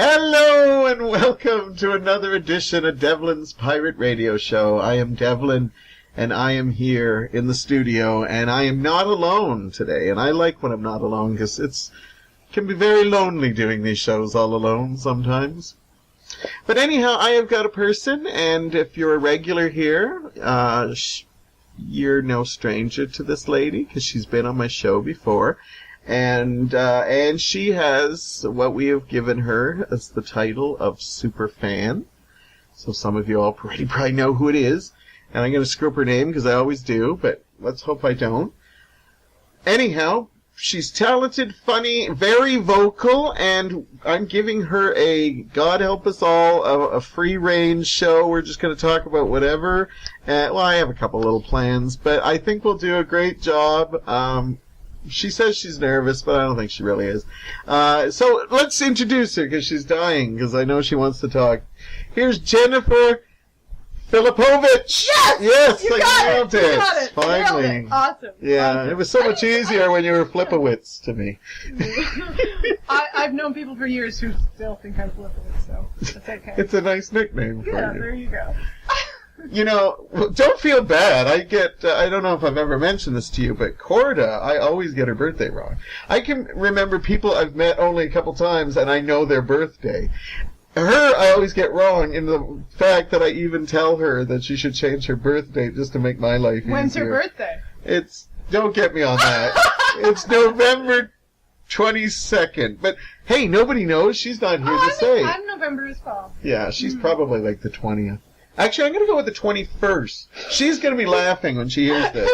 Hello and welcome to another edition of Devlin's Pirate Radio Show. I am Devlin, and I am here in the studio, and I am not alone today. And I like when I'm not alone because it can be very lonely doing these shows all alone sometimes. But anyhow, I have got a person, and if you're a regular here, you're no stranger to this lady because she's been on my show before. And she has what we have given her as the title of Superfan. So some of you all probably know who it is. And I'm going to screw up her name because I always do, but let's hope I don't. Anyhow, she's talented, funny, very vocal, and I'm giving her a, God help us all, a free-range show. We're just going to talk about whatever. Well, I have a couple little plans, but I think we'll do a great job. She says she's nervous, but I don't think she really is. So let's introduce her, because she's dying, because I know she wants to talk. Here's Jennifer Filipowicz! Yes! You got it! Finally. Nailed it. Awesome. Yeah, awesome. It was so much easier when you were Filipowicz to me. I've known people for years who still think I'm Filipowicz, so that's okay. It's a nice nickname for you. Yeah, there you go. You know, don't feel bad. I get, I don't know if I've ever mentioned this to you, but Corda, I always get her birthday wrong. I can remember people I've met only a couple times, and I know their birthday. Her, I always get wrong in the fact that I even tell her that she should change her birth date just to make my life easier. When's her birthday? Don't get me on that. It's November 22nd. But, hey, nobody knows. She's not here to say. I'm November as well. Yeah, she's probably like the 20th. Actually, I'm going to go with the 21st. She's going to be laughing when she hears this.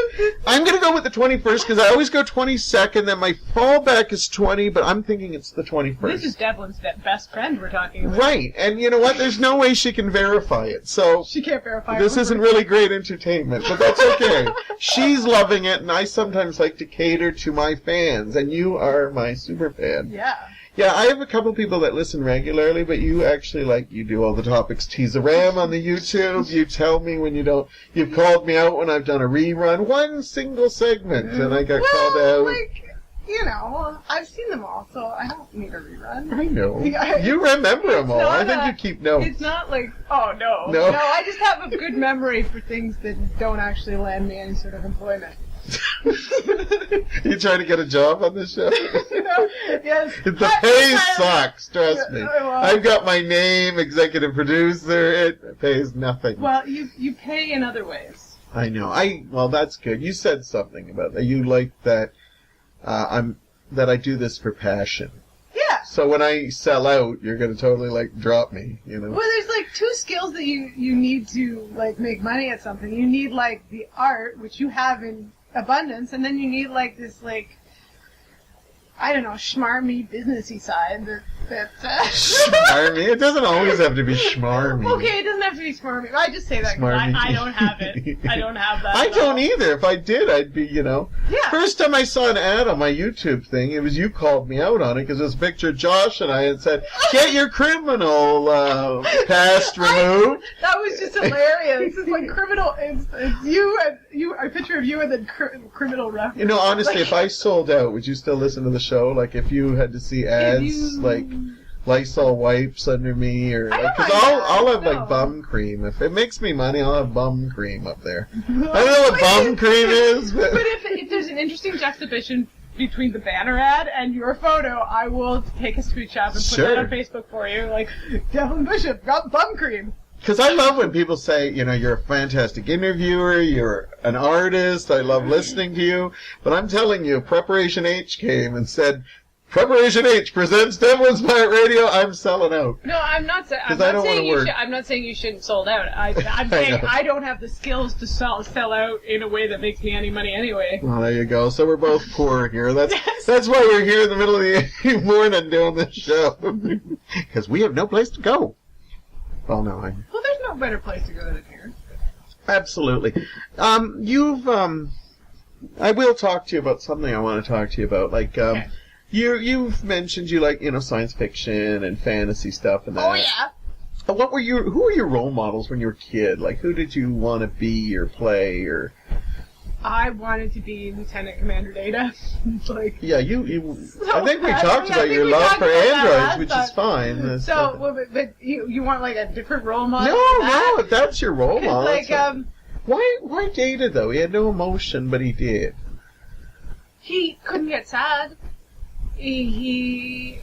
I'm going to go with the 21st because I always go 22nd, then my fallback is 20, but I'm thinking it's the 21st. This is Devlin's best friend we're talking about. Right, and you know what? There's no way she can verify it, so... She can't verify it. This isn't really great entertainment, but that's okay. She's loving it, and I sometimes like to cater to my fans, and you are my super fan. Yeah. Yeah, I have a couple people that listen regularly, but you actually, you do all the topics teaser-ram on the YouTube. You tell me when you don't. You've called me out when I've done a rerun. One single segment, and I got called out. I've seen them all, so I don't need a rerun. I know. You remember them all. I think you keep notes. It's not like, oh, no. No, I just have a good memory for things that don't actually land me any sort of employment. You trying to get a job on this show? Yes. The pay sucks, trust me. I've got my name, executive producer, it pays nothing. Well, you pay in other ways. I know. Well, that's good. You said something about that. You like that that I do this for passion. Yeah. So when I sell out, you're going to totally, drop me, you know? Well, there's, two skills that you need to, make money at something. You need, the art, which you have in abundance, and then you need, this, I don't know, schmarmy, businessy side that Schmarmy? It doesn't always have to be schmarmy. Okay, it doesn't have to be schmarmy. I just say that because I don't have it. I don't have that. I don't either. If I did, I'd be, Yeah. First time I saw an ad on my YouTube thing, it was you called me out on it because it was a picture of Josh and I had said, get your criminal past removed. That was just hilarious. It's criminal. It's you a picture of you and then criminal reference. Honestly, if I sold out, would you still listen to the show? If you had to see ads, Lysol wipes under me, or because I'll have bum cream. If it makes me money, I'll have bum cream up there. I don't know what bum cream is, but if there's an interesting juxtaposition between the banner ad and your photo, I will take a screenshot and put that on Facebook for you. Devlin Bishop got bum cream. Because I love when people say, you're a fantastic interviewer, you're an artist, I love listening to you, but I'm telling you, Preparation H came and said, Preparation H presents Devlin's Pirate Radio, I'm selling out. No, I'm not saying you shouldn't sold out. I'm saying I don't have the skills to sell out in a way that makes me any money anyway. Well, there you go. So we're both poor here. That's why we're here in the middle of the morning doing this show. Because we have no place to go. Well, no, Well, there's no better place to go than here. Absolutely. I will talk to you about something I want to talk to you about. Okay. You've mentioned you like, science fiction and fantasy stuff and that. Oh, yeah. Who were your role models when you were a kid? Who did you want to be or play or... I wanted to be Lieutenant Commander Data. Like, Yeah, you I think we bad. talked Yeah, I about think your we love talked for about that androids, last which time. is fine. So, but you want like a different role model? no, than that? if that's your role 'Cause, model. like, that's why Data, though? He had no emotion, but he did. he couldn't get sad. He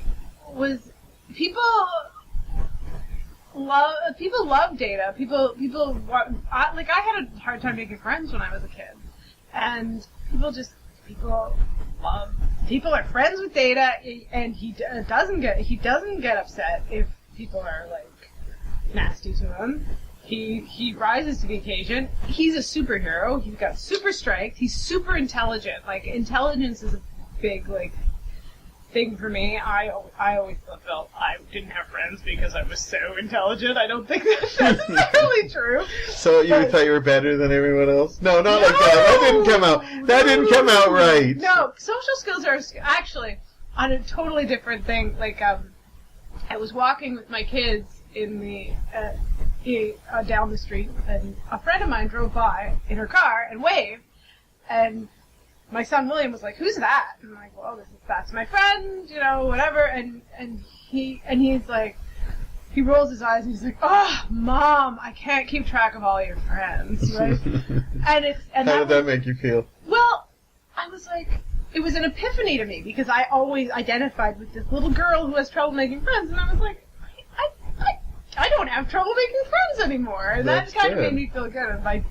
was people love Data. People like I had a hard time making friends when I was a kid, and people are friends with Data, and he doesn't get upset if people are like nasty to him. He rises to the occasion. He's a superhero. He's got super strength. He's super intelligent. Like, intelligence is a big, like, thing for me. I always felt I didn't have friends because I was so intelligent. I don't think that's necessarily true. So you thought you were better than everyone else? No, not like that. That didn't come out. That didn't come out right. No, social skills are actually on a totally different thing. Like, I was walking with my kids in the down the street, and a friend of mine drove by in her car and waved, and my son William was like, "Who's that?" And I'm like, "Well, that's my friend, you know, whatever." And he's like, he rolls his eyes and he's like, "Oh, Mom, I can't keep track of all your friends, right?" How did that make you feel? Well, I was like, it was an epiphany to me because I always identified with this little girl who has trouble making friends, and I was like, I don't have trouble making friends anymore, and that kind of made me feel good. And my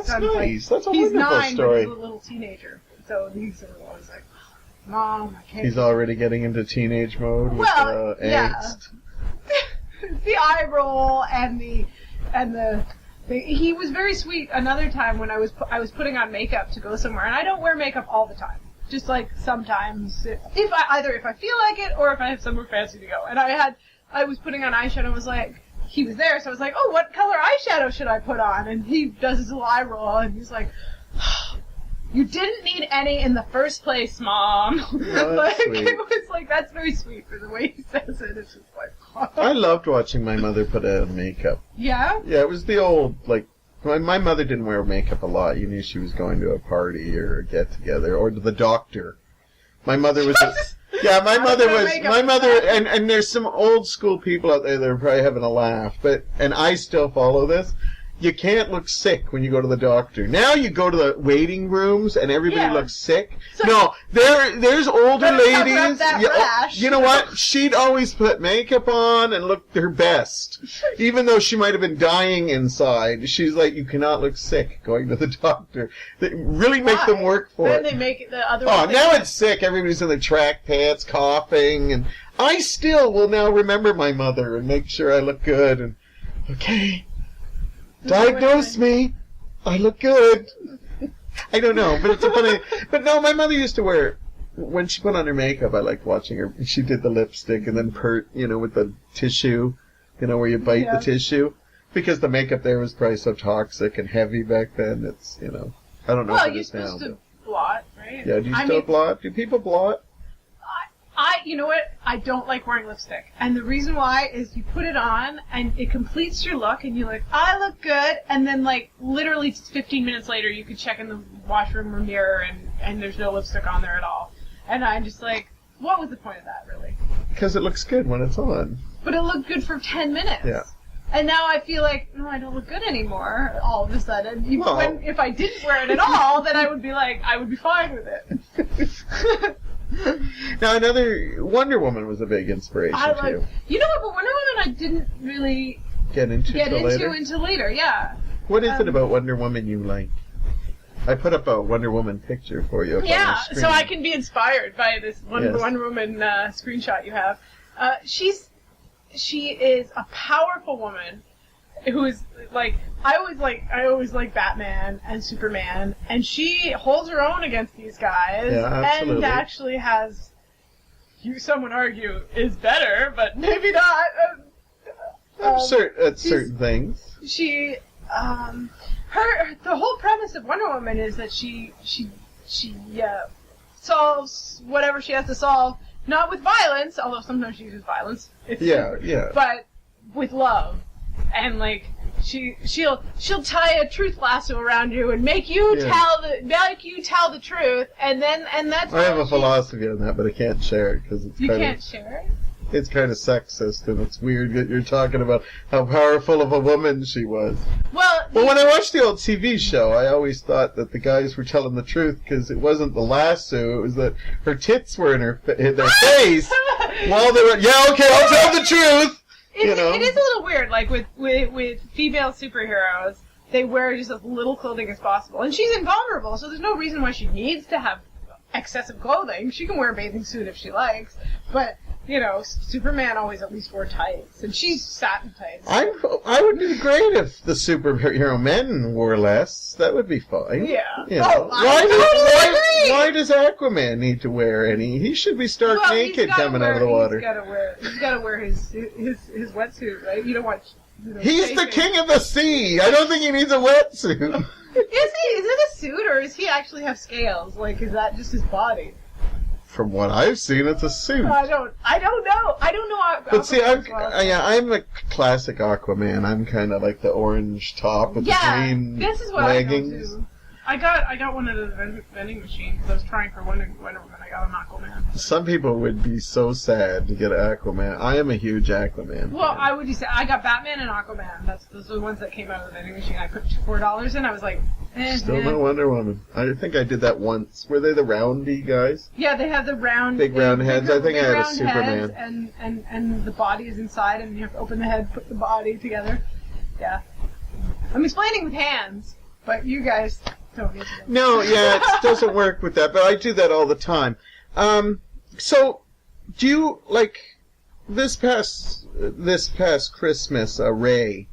son's nice. like, That's a he's wonderful 9, story. but he's a little teenager, so he's always like, "Mom, I can't." He's already getting into teenage mode with angst. The eye roll and the he was very sweet. Another time when I was putting on makeup to go somewhere, and I don't wear makeup all the time. Just like sometimes, if I feel like it or if I have somewhere fancy to go. And I was putting on eyeshadow and was like, he was there, so I was like, "Oh, what color eyeshadow should I put on?" And he does his little eye roll, and he's like, "You didn't need any in the first place, Mom." Oh, like, sweet. it was like, that's very sweet for the way he says it. It's just like, I loved watching my mother put on makeup. Yeah? Yeah, it was the old, like, my mother didn't wear makeup a lot. You knew she was going to a party or a get-together or to the doctor. My mother was... my mother, and there's some old school people out there that are probably having a laugh, and I still follow this. You can't look sick when you go to the doctor. Now you go to the waiting rooms and everybody looks sick. So, no, there's older ladies. You know what? She'd always put makeup on and look her best. Even though she might have been dying inside. She's like, you cannot look sick going to the doctor. They really make them work for it. Then they make it the other way. Oh, now it's sick. Everybody's in their track pants, coughing, and I still will now remember my mother and make sure I look good and, okay. Diagnose me. I look good. I don't know, but it's a funny... But no, my mother used to wear... When she put on her makeup, I liked watching her. She did the lipstick and then with the tissue, where you bite the tissue. Because the makeup there was probably so toxic and heavy back then. It's, I don't know if it is now. Well, you're supposed to blot, right? Yeah, do you still blot? Do people blot? You know what? I don't like wearing lipstick. And the reason why is you put it on and it completes your look and you're like, I look good. And then like literally 15 minutes later you could check in the washroom or mirror and there's no lipstick on there at all. And I'm just like, what was the point of that really? Because it looks good when it's on. But it looked good for 10 minutes. Yeah. And now I feel like, no, I don't look good anymore all of a sudden. If I didn't wear it at all, then I would be fine with it. Now, another Wonder Woman was a big inspiration too. You know what? But Wonder Woman, I didn't really get into until later. Yeah. What is it about Wonder Woman you like? I put up a Wonder Woman picture for you. Yeah, so I can be inspired by this Wonder Woman screenshot you have. She is a powerful woman who is like I always like Batman and Superman, and she holds her own against these guys, and actually has, some would argue, is better, but maybe not. Certain things. She, the whole premise of Wonder Woman is that she solves whatever she has to solve, not with violence, although sometimes she uses violence. But with love. And, like, she'll tie a truth lasso around you and make you tell the truth, and that's. I have a philosophy on that, but I can't share it because it's can't share it. It's kind of sexist, and it's weird that you're talking about how powerful of a woman she was. Well, when I watched the old TV show, I always thought that the guys were telling the truth because it wasn't the lasso; it was that her tits were in their face while they were. Yeah, okay, I'll tell the truth. It is a little weird, like with female superheroes, they wear just as little clothing as possible, and she's invulnerable, so there's no reason why she needs to have excessive clothing. She can wear a bathing suit if she likes, but. Superman always at least wore tights, and she's satin tights. I would be great if the superhero men wore less. That would be fine. Yeah. Why does Aquaman need to wear any? He should be stark naked coming out of the water. He's got to wear his wetsuit, right? You don't want. He's the king of the sea. I don't think he needs a wetsuit. Is it a suit, or does he actually have scales? Like, is that just his body? From what I've seen, it's a suit. I don't know. But see, I'm a classic Aquaman. I'm kind of like the orange top with the green this is what leggings. I got one of the vending machines because I was trying for Wonder Woman. I got an Aquaman. Some people would be so sad to get Aquaman. I am a huge Aquaman. Well, I would just say I got Batman and Aquaman. Those are the ones that came out of the vending machine. I put $4 in. I was like, Still no Wonder Woman. I think I did that once. Were they the roundy guys? Yeah, they have the big round heads. I think I had a Superman. And the body is inside, and you have to open the head, put the body together. Yeah. I'm explaining with hands, but you guys don't need to. No, it doesn't work with that, but I do that all the time. So, do you, like, this past Christmas, Rey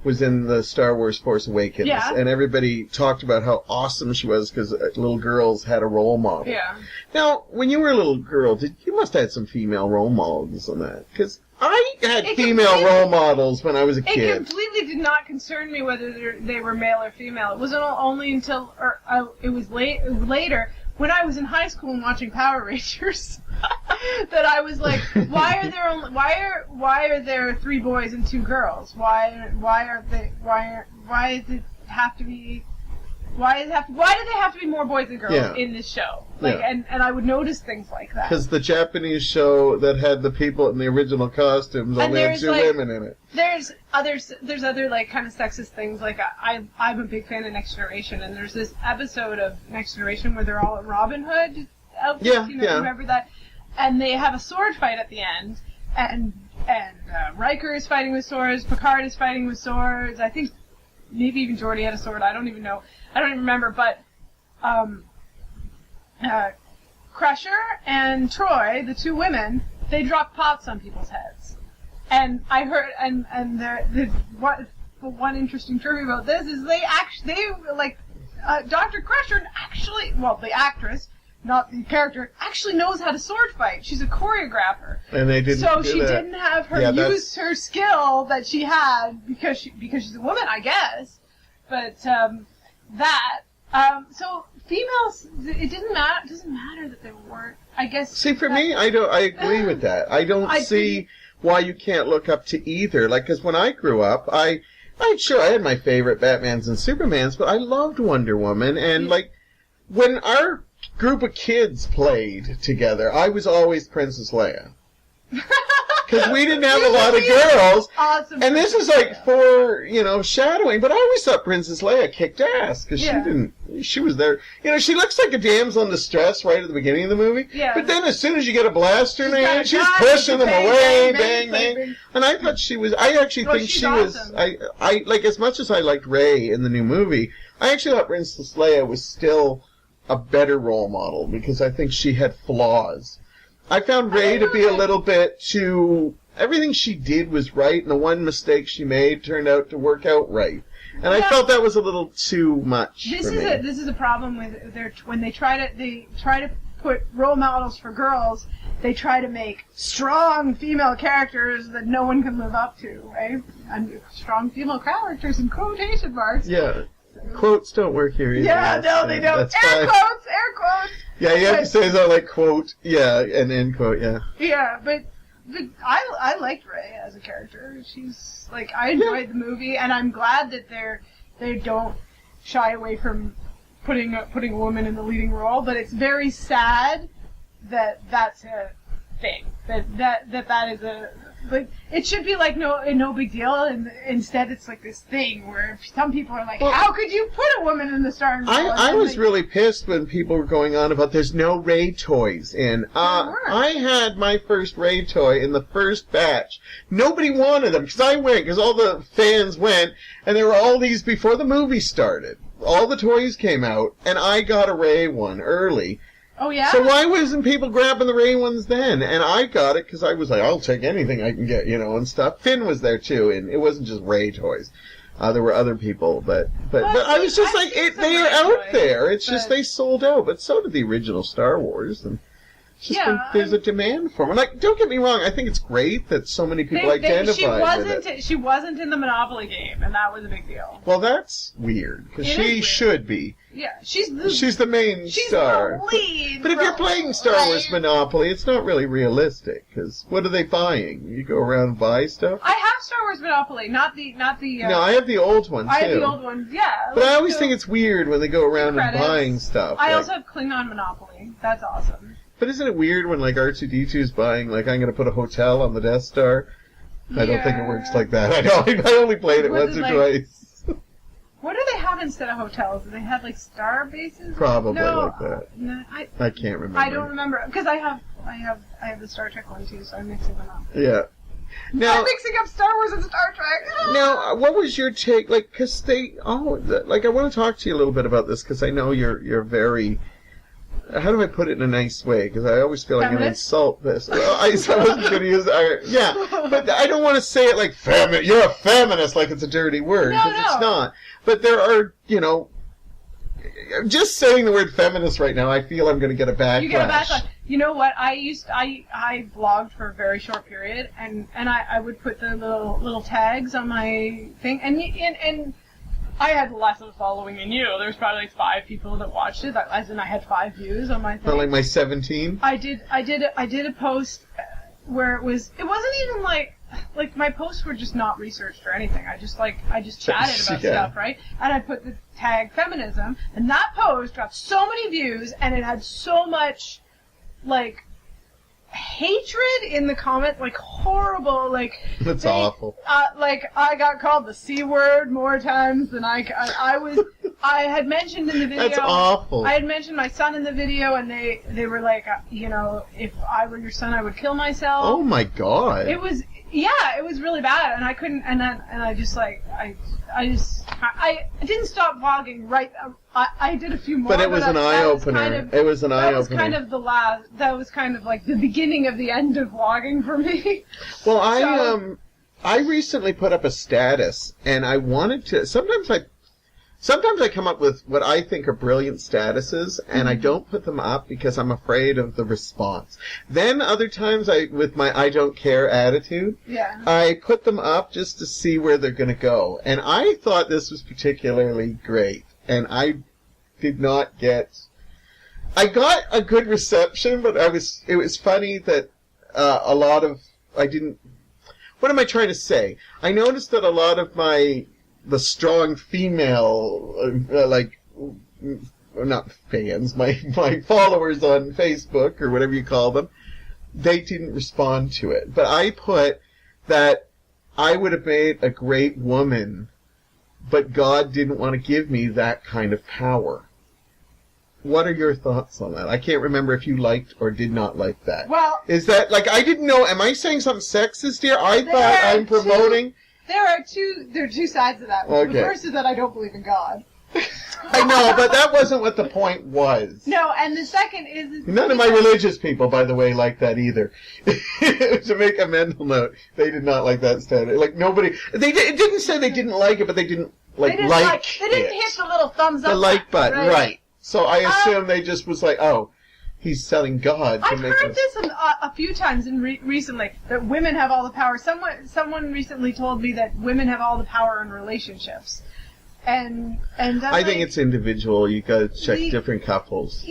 was in the Star Wars Force Awakens, and everybody talked about how awesome she was because little girls had a role model. Yeah. Now, when you were a little girl, you must have had some female role models on that, because I had female role models when I was a kid. It completely did not concern me whether they were male or female. It wasn't only until it was later when I was in high school and watching Power Rangers that I was like, why are there 3 boys and 2 girls? Why do they have to be more boys than girls in this show? Like, and I would notice things like that. Because the Japanese show that had the people in the original costumes only had 2 women in it. There's other like kind of sexist things. Like I'm a big fan of Next Generation, and there's this episode of Next Generation where they're all in Robin Hood outfits. Remember that? And they have a sword fight at the end, and Riker is fighting with swords, Picard is fighting with swords. I think maybe even Geordi had a sword. I don't even know. I don't even remember. But Crusher and Troy, the 2 women, they drop pots on people's heads. And I heard, one interesting trivia about this is Dr. Crusher actually, the actress, not the character, actually knows how to sword fight. She's a choreographer. And they didn't. So she didn't have her use her skill that she had because she's a woman, I guess. But so females, it doesn't matter that they weren't. I guess. See, for me, I agree with that. I don't see why you can't look up to either. Like, because when I grew up, I had my favorite Batmans and Supermans, but I loved Wonder Woman, and like when our group of kids played together, I was always Princess Leia. Because we didn't have a lot of girls. Awesome. And this is like for, shadowing. But I always thought Princess Leia kicked ass. Because she was there. She looks like a damsel in distress right at the beginning of the movie. Yeah. But then as soon as you get a blaster in her hand, she's pushing them away. Bang. And I thought I actually think she was, I like, as much as I liked Rey in the new movie, I actually thought Princess Leia was still a better role model. Because I think she had flaws. I found Rey to be a little bit too... Everything she did was right, and the one mistake she made turned out to work out right. And I felt that was a little too much for me. This is a problem with when they try to put role models for girls. They try to make strong female characters that no one can live up to, right? And strong female characters in quotation marks. Yeah. Quotes don't work here either. Yeah, no, they don't. Air quotes. Yeah, you have to say something like quote, and end quote, yeah. Yeah, but I liked Rey as a character. She's like, I enjoyed the movie, and I'm glad that they don't shy away from putting a woman in the leading role. But it's very sad that that's a thing. That is a, like, it should be like no big deal, and instead it's like this thing where some people are like, how could you put a woman in the starring role? I was really pissed when people were going on about there's no Rey toys in. I had my first Rey toy in the first batch. Nobody wanted them because I went, because all the fans went, and there were all these before the movie started. All the toys came out, and I got a Rey one early. Oh, yeah? So why wasn't people grabbing the Rey ones then? And I got it because I was like, I'll take anything I can get, and stuff. Finn was there, too, and it wasn't just Rey toys. There were other people, but I was just like, they are out there. It's just they sold out, but so did the original Star Wars. And it's just there's a demand for them. And, like, don't get me wrong, I think it's great that so many people identify with it. She wasn't in the Monopoly game, and that was a big deal. Well, that's weird, because she should be. Yeah, she's the main star. The lead. But if you're playing Star Wars Monopoly, it's not really realistic. Because what are they buying? You go around and buy stuff. I have Star Wars Monopoly, not the. No, I have the old one too. I have the old one, yeah. But I always think it's weird when they go around and buying stuff. I also have Klingon Monopoly. That's awesome. But isn't it weird when like R2-D2 is buying like I'm going to put a hotel on the Death Star? I don't think it works like that. I only played it once or twice. What do they have instead of hotels? Do they have like star bases? Probably like that. No, I can't remember. I don't remember because I have the Star Trek one too, so I'm mixing them up. Yeah. Now, I'm mixing up Star Wars and Star Trek. Now, what was your take? Like, because I want to talk to you a little bit about this because I know you're very. How do I put it in a nice way? Because I always feel like I'm going to insult this. Well, I wasn't going to use but I don't want to say it like you're a feminist, like it's a dirty word, because it's not. But there are, just saying the word feminist right now, I feel I'm going to get a backlash. You get a backlash. You know what? I blogged for a very short period, and I would put the little tags on my thing, and I had less of a following than you. There was probably like 5 people that watched it. As in, I had 5 views on my thing. Not like my 17. I did a post where it wasn't even like my posts were just not researched or anything. I just chatted about stuff, right? And I put the tag feminism, and that post got so many views, and it had so much like hatred in the comments, like horrible, like that's awful. Like I got called the C word more times than I was. I had mentioned in the video. That's awful. I had mentioned my son in the video, and they were like, if I were your son, I would kill myself. Oh my god. It was really bad, and I couldn't, and I just like I didn't stop vlogging right. I did a few more. But it was an eye-opener. It was an eye-opener. That was kind of that was kind of like the beginning of the end of vlogging for me. Well, I recently put up a status, and I wanted to. Sometimes I come up with what I think are brilliant statuses, and I don't put them up because I'm afraid of the response. Then other times, with my I don't care attitude, I put them up just to see where they're going to go. And I thought this was particularly great, and I did not get. I got a good reception, but it was funny that a lot of I didn't. What am I trying to say? I noticed that a lot of the strong female, not fans, my followers on Facebook, or whatever you call them, they didn't respond to it. But I put that I would have made a great woman, but God didn't want to give me that kind of power. What are your thoughts on that? I can't remember if you liked or did not like that. Well, is that, I didn't know, am I saying something sexist here? I thought I'm promoting... There are two sides of that. Okay. The first is that I don't believe in God. I know, but that wasn't what the point was. No, and the second is... None of my religious people, by the way, like that either. To make a mental note, they did not like that standard. Like, nobody... It didn't say they didn't like it, but they didn't, like it. They didn't hit the little thumbs up. The like button, right. So I assume they just was like, oh... He's telling God to make us... I've heard this a few times recently, that women have all the power. Someone recently told me that women have all the power in relationships. And I think it's individual. You gotta check different couples.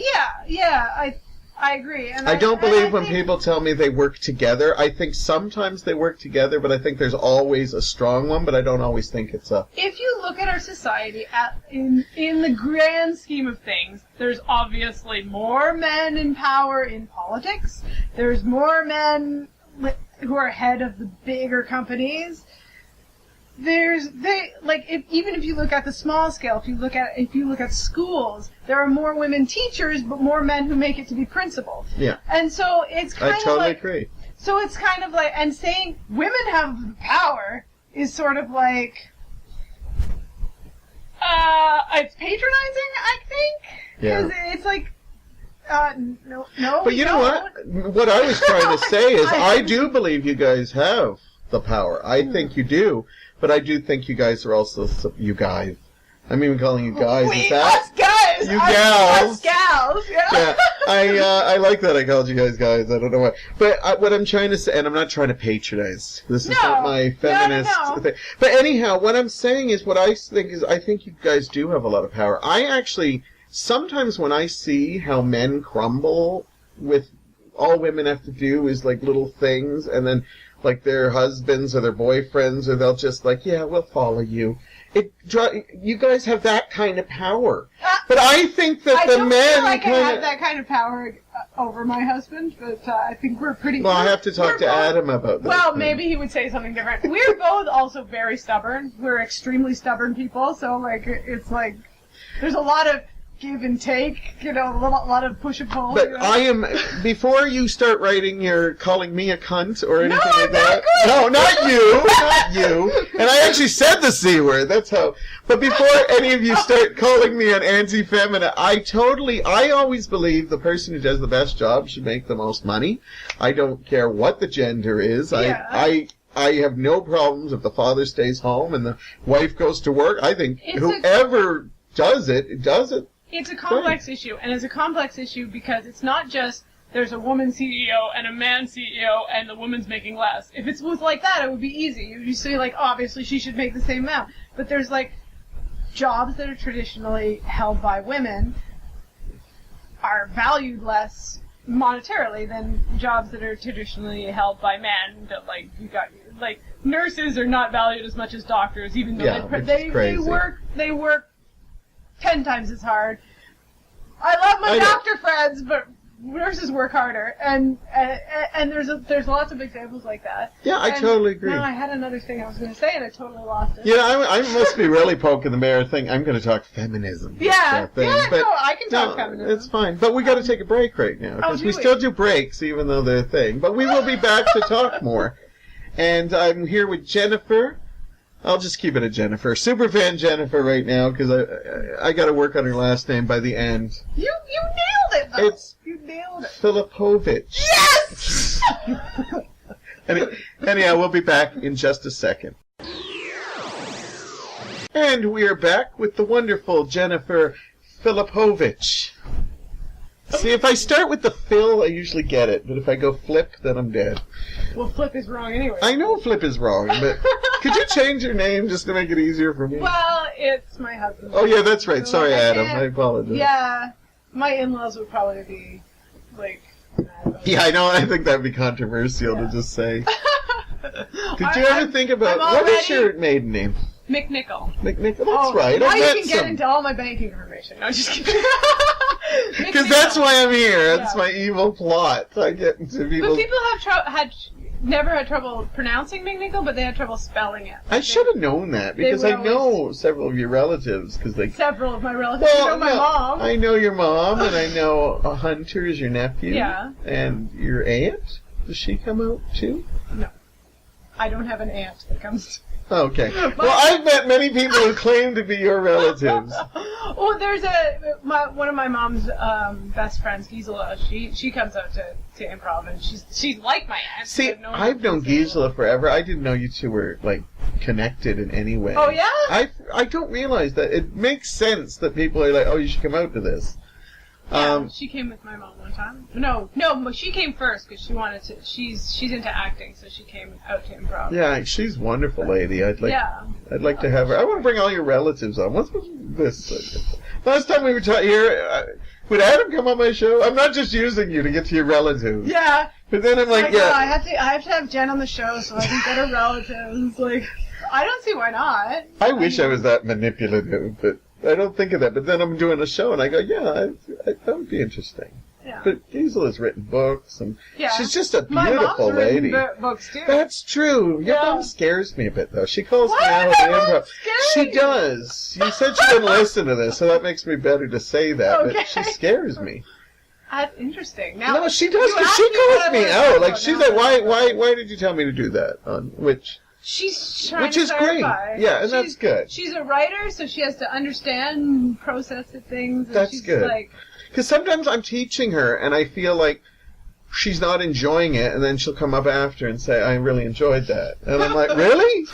Yeah. I agree. And I don't believe when people tell me they work together. I think sometimes they work together, but I think there's always a strong one, but I don't always think it's a... If you look at our society, in the grand scheme of things, there's obviously more men in power in politics. There's more men who are head of the bigger companies. Even if you look at the small scale, if you look at schools, there are more women teachers, but more men who make it to be principals. Yeah. And so it's kind of I totally agree. So it's kind of like, and saying women have the power is sort of like, it's patronizing, I think. Yeah. Because it's like, no. But you know what? What I was trying to say is I do believe you guys have the power. I think you do. But I do think you guys are also, you guys. I'm even calling you guys. Us guys! You gals! Us gals, yeah. I like that I called you guys. I don't know why. But what I'm trying to say, and I'm not trying to patronize. This is not my feminist thing. But anyhow, what I'm saying is what I think is I think you guys do have a lot of power. I actually, sometimes when I see how men crumble with all women have to do is like little things, and then like their husbands or their boyfriends, or they'll just like, yeah, we'll follow you. You guys have that kind of power. But I think that the men... I don't feel like I have that kind of power over my husband, but I think we're pretty... Well, I have to talk to Adam about that. Well, maybe he would say something different. We're both also very stubborn. We're extremely stubborn people, so like it's like there's a lot of give and take, a lot of push and pull. But I am, before you start writing your calling me a cunt or anything like that. No, not you. And I actually said the C word, that's how. But before any of you start calling me an anti-feminist, I always believe the person who does the best job should make the most money. I don't care what the gender is. Yeah. I have no problems if the father stays home and the wife goes to work. I think whoever does it, does it. It's a complex issue, and it's a complex issue because it's not just there's a woman CEO and a man CEO and the woman's making less. If it was like that, it would be easy. You say, like, obviously she should make the same amount. But there's, like, jobs that are traditionally held by women are valued less monetarily than jobs that are traditionally held by men. That, like, nurses are not valued as much as doctors, even though they work 10 times as hard. I love my doctor friends, but nurses work harder, and there's lots of examples like that. Yeah, I totally agree. No, I had another thing I was going to say, and I totally lost it. Yeah, I must be really poking the bear thing. I'm going to talk feminism. Yeah, I can talk feminism. It's fine, but we got to take a break right now because we still do breaks, even though they're a thing. But we will be back to talk more. And I'm here with Jennifer. I'll just keep it at Jennifer. Superfan Jennifer right now, because I got to work on her last name by the end. You nailed it, though. You nailed it. Filipowicz. Yes! Anyhow, we'll be back in just a second. And we are back with the wonderful Jennifer Filipowicz. See, if I start with the Phil, I usually get it, but if I go Flip, then I'm dead. Well, Flip is wrong anyway. I know Flip is wrong, but could you change your name just to make it easier for me? Well, it's my husband. Oh, yeah, that's right. Sorry, Adam. I apologize. Yeah, my in-laws would probably be, like... Yeah, I know. I think that would be controversial to just say. Did you ever think about... What is your maiden name? McNichol. McNichol, that's right. Now you can get into all my banking information. No, just kidding. Because that's why I'm here. That's my evil plot. I get into people... But people have never had trouble pronouncing McNichol, but they had trouble spelling it. I should have known that, because I know several of your relatives. Several of my relatives. Well, you know my mom. I know your mom, and I know Hunter is your nephew. Yeah. And your aunt? Does she come out too? No. I don't have an aunt that comes... Okay. Well, I've met many people who claim to be your relatives. Well, there's one of my mom's best friends, Gisela. She comes out to improv, and she's like my aunt. See, I've known Gisela forever. I didn't know you two were like connected in any way. Oh yeah. I don't realize that. It makes sense that people are like, oh, you should come out to this. Yeah, she came with my mom one time. No, she came first because she wanted to. She's into acting, so she came out to improv. Yeah, she's a wonderful lady. I'd like to have her. I want to bring all your relatives on. What's this? Last time we were here, would Adam come on my show? I'm not just using you to get to your relatives. Yeah. But then I'm like, yeah. I have to have Jen on the show so I can get her relatives. Like, I don't see why not. I wish I was that manipulative, but I don't think of that. But then I'm doing a show and I go, yeah, that would be interesting. Yeah. But Diesel has written books, and she's just a My beautiful mom's lady. written books too. That's true. Your Yeah. mom scares me a bit, though. She calls me Why out would at my the mom improv. scare She you? does. You said she wouldn't listen to this, so that makes me better to say that. Okay. But she scares me. That's interesting. Now, No, she does, you because asked she me what calls I me wanna out. talk Like, about she's now. like, why did you tell me to do that? On which? She's trying Which to is great. clarify. Yeah, and that's good. She's a writer, so she has to understand, process things. And That's she's good. Like, Because sometimes I'm teaching her, and I feel like she's not enjoying it, and then she'll come up after and say, I really enjoyed that. And I'm like, really?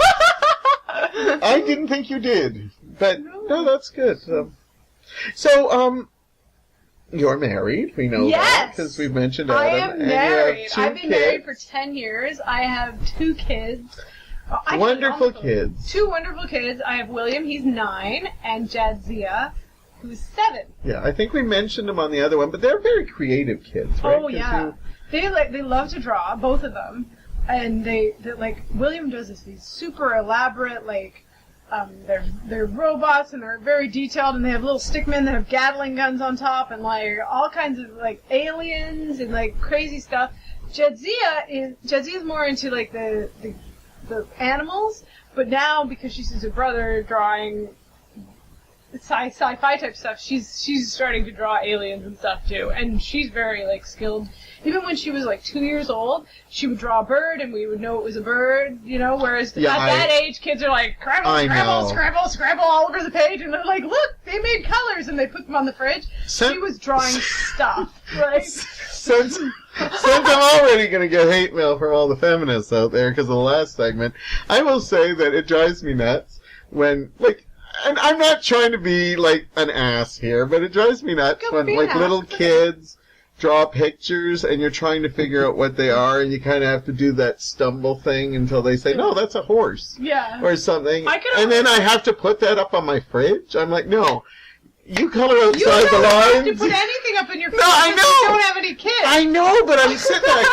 I didn't think you did. But, no, that's good. So, you're married. We know that, because we've mentioned Adam. I am and you married. have 2 I've been kids. married for 10 years. I have 2 kids. Wonderful kids. 2 wonderful kids. I have William, he's 9, and Jadzia, who's 7. Yeah, I think we mentioned them on the other one, but they're very creative kids, right? Oh, yeah. They love to draw, both of them. And they like, William does these super elaborate, like, they're robots, and they're very detailed, and they have little stickmen that have Gatling guns on top, and like all kinds of like aliens and like crazy stuff. Jadzia is more into like the animals, but now because she sees her brother drawing sci-fi type stuff, she's starting to draw aliens and stuff too, and she's very like skilled. Even when she was like 2 years old, she would draw a bird, and we would know it was a bird, you know. Whereas at that age, kids are like scrabble all over the page, and they're like, look, they made colors, and they put them on the fridge. She was drawing stuff, right? Since I'm already going to get hate mail from all the feminists out there because of the last segment, I will say that it drives me nuts when, like, and I'm not trying to be, like, an ass here, but it drives me nuts when, like, little kids draw pictures and you're trying to figure out what they are, and you kind of have to do that stumble thing until they say, no, that's a horse. Yeah. Or something. And then I have to put that up on my fridge? I'm like, no. You color outside the lines. You don't have to put anything up in your fridge. No, I know. You don't have any kids. I know, but I'm sitting there.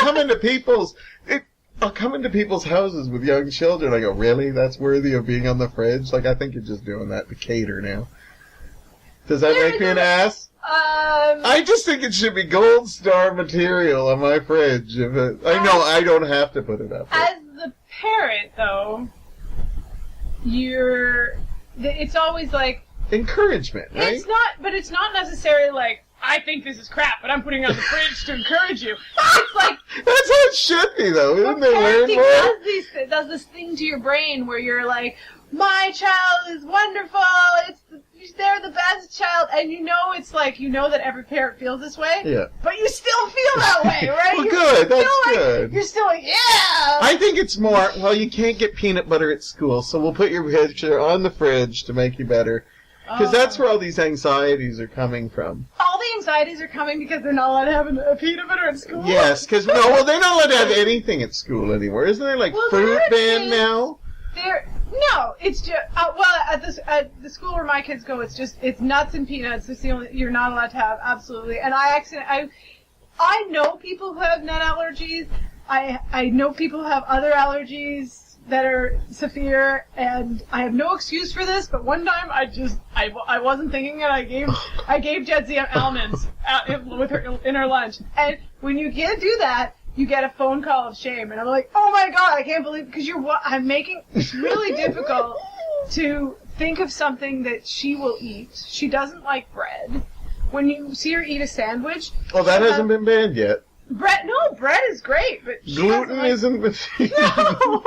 I'll come into people's houses with young children. I go, really? That's worthy of being on the fridge? Like, I think you're just doing that to cater now. Does that make me an ass? I just think it should be gold star material on my fridge. I know I don't have to put it up. As the parent, though, it's always like encouragement, right? It's not necessarily like, I think this is crap, but I'm putting it on the fridge to encourage you. It's like that's how it should be, though. Isn't they learn more? Does this thing to your brain where you're like, my child is wonderful. They're the best child, and it's like that every parent feels this way. Yeah. But you still feel that way, right? Well, good. That's good. You're still like, yeah. I think it's more. Well, you can't get peanut butter at school, so we'll put your picture on the fridge to make you better. Because that's where all these anxieties are coming from. All the anxieties are coming because they're not allowed to have a peanut butter at school? Yes, because, they're not allowed to have anything at school anymore. Isn't there, like, fruit ban now? No, it's just, at the school where my kids go, it's nuts and peanuts. It's the only, you're not allowed to have, absolutely. And I know people who have nut allergies. I know people who have other allergies that are severe, and I have no excuse for this, but one time I wasn't thinking it. I gave Jadzia almonds in her lunch, and when you can't do that, you get a phone call of shame, and I'm like, oh my god, I can't believe, because I'm making it's really difficult to think of something that she will eat. She doesn't like bread. When you see her eat a sandwich, that hasn't been banned yet. Bread is great, but gluten isn't. No.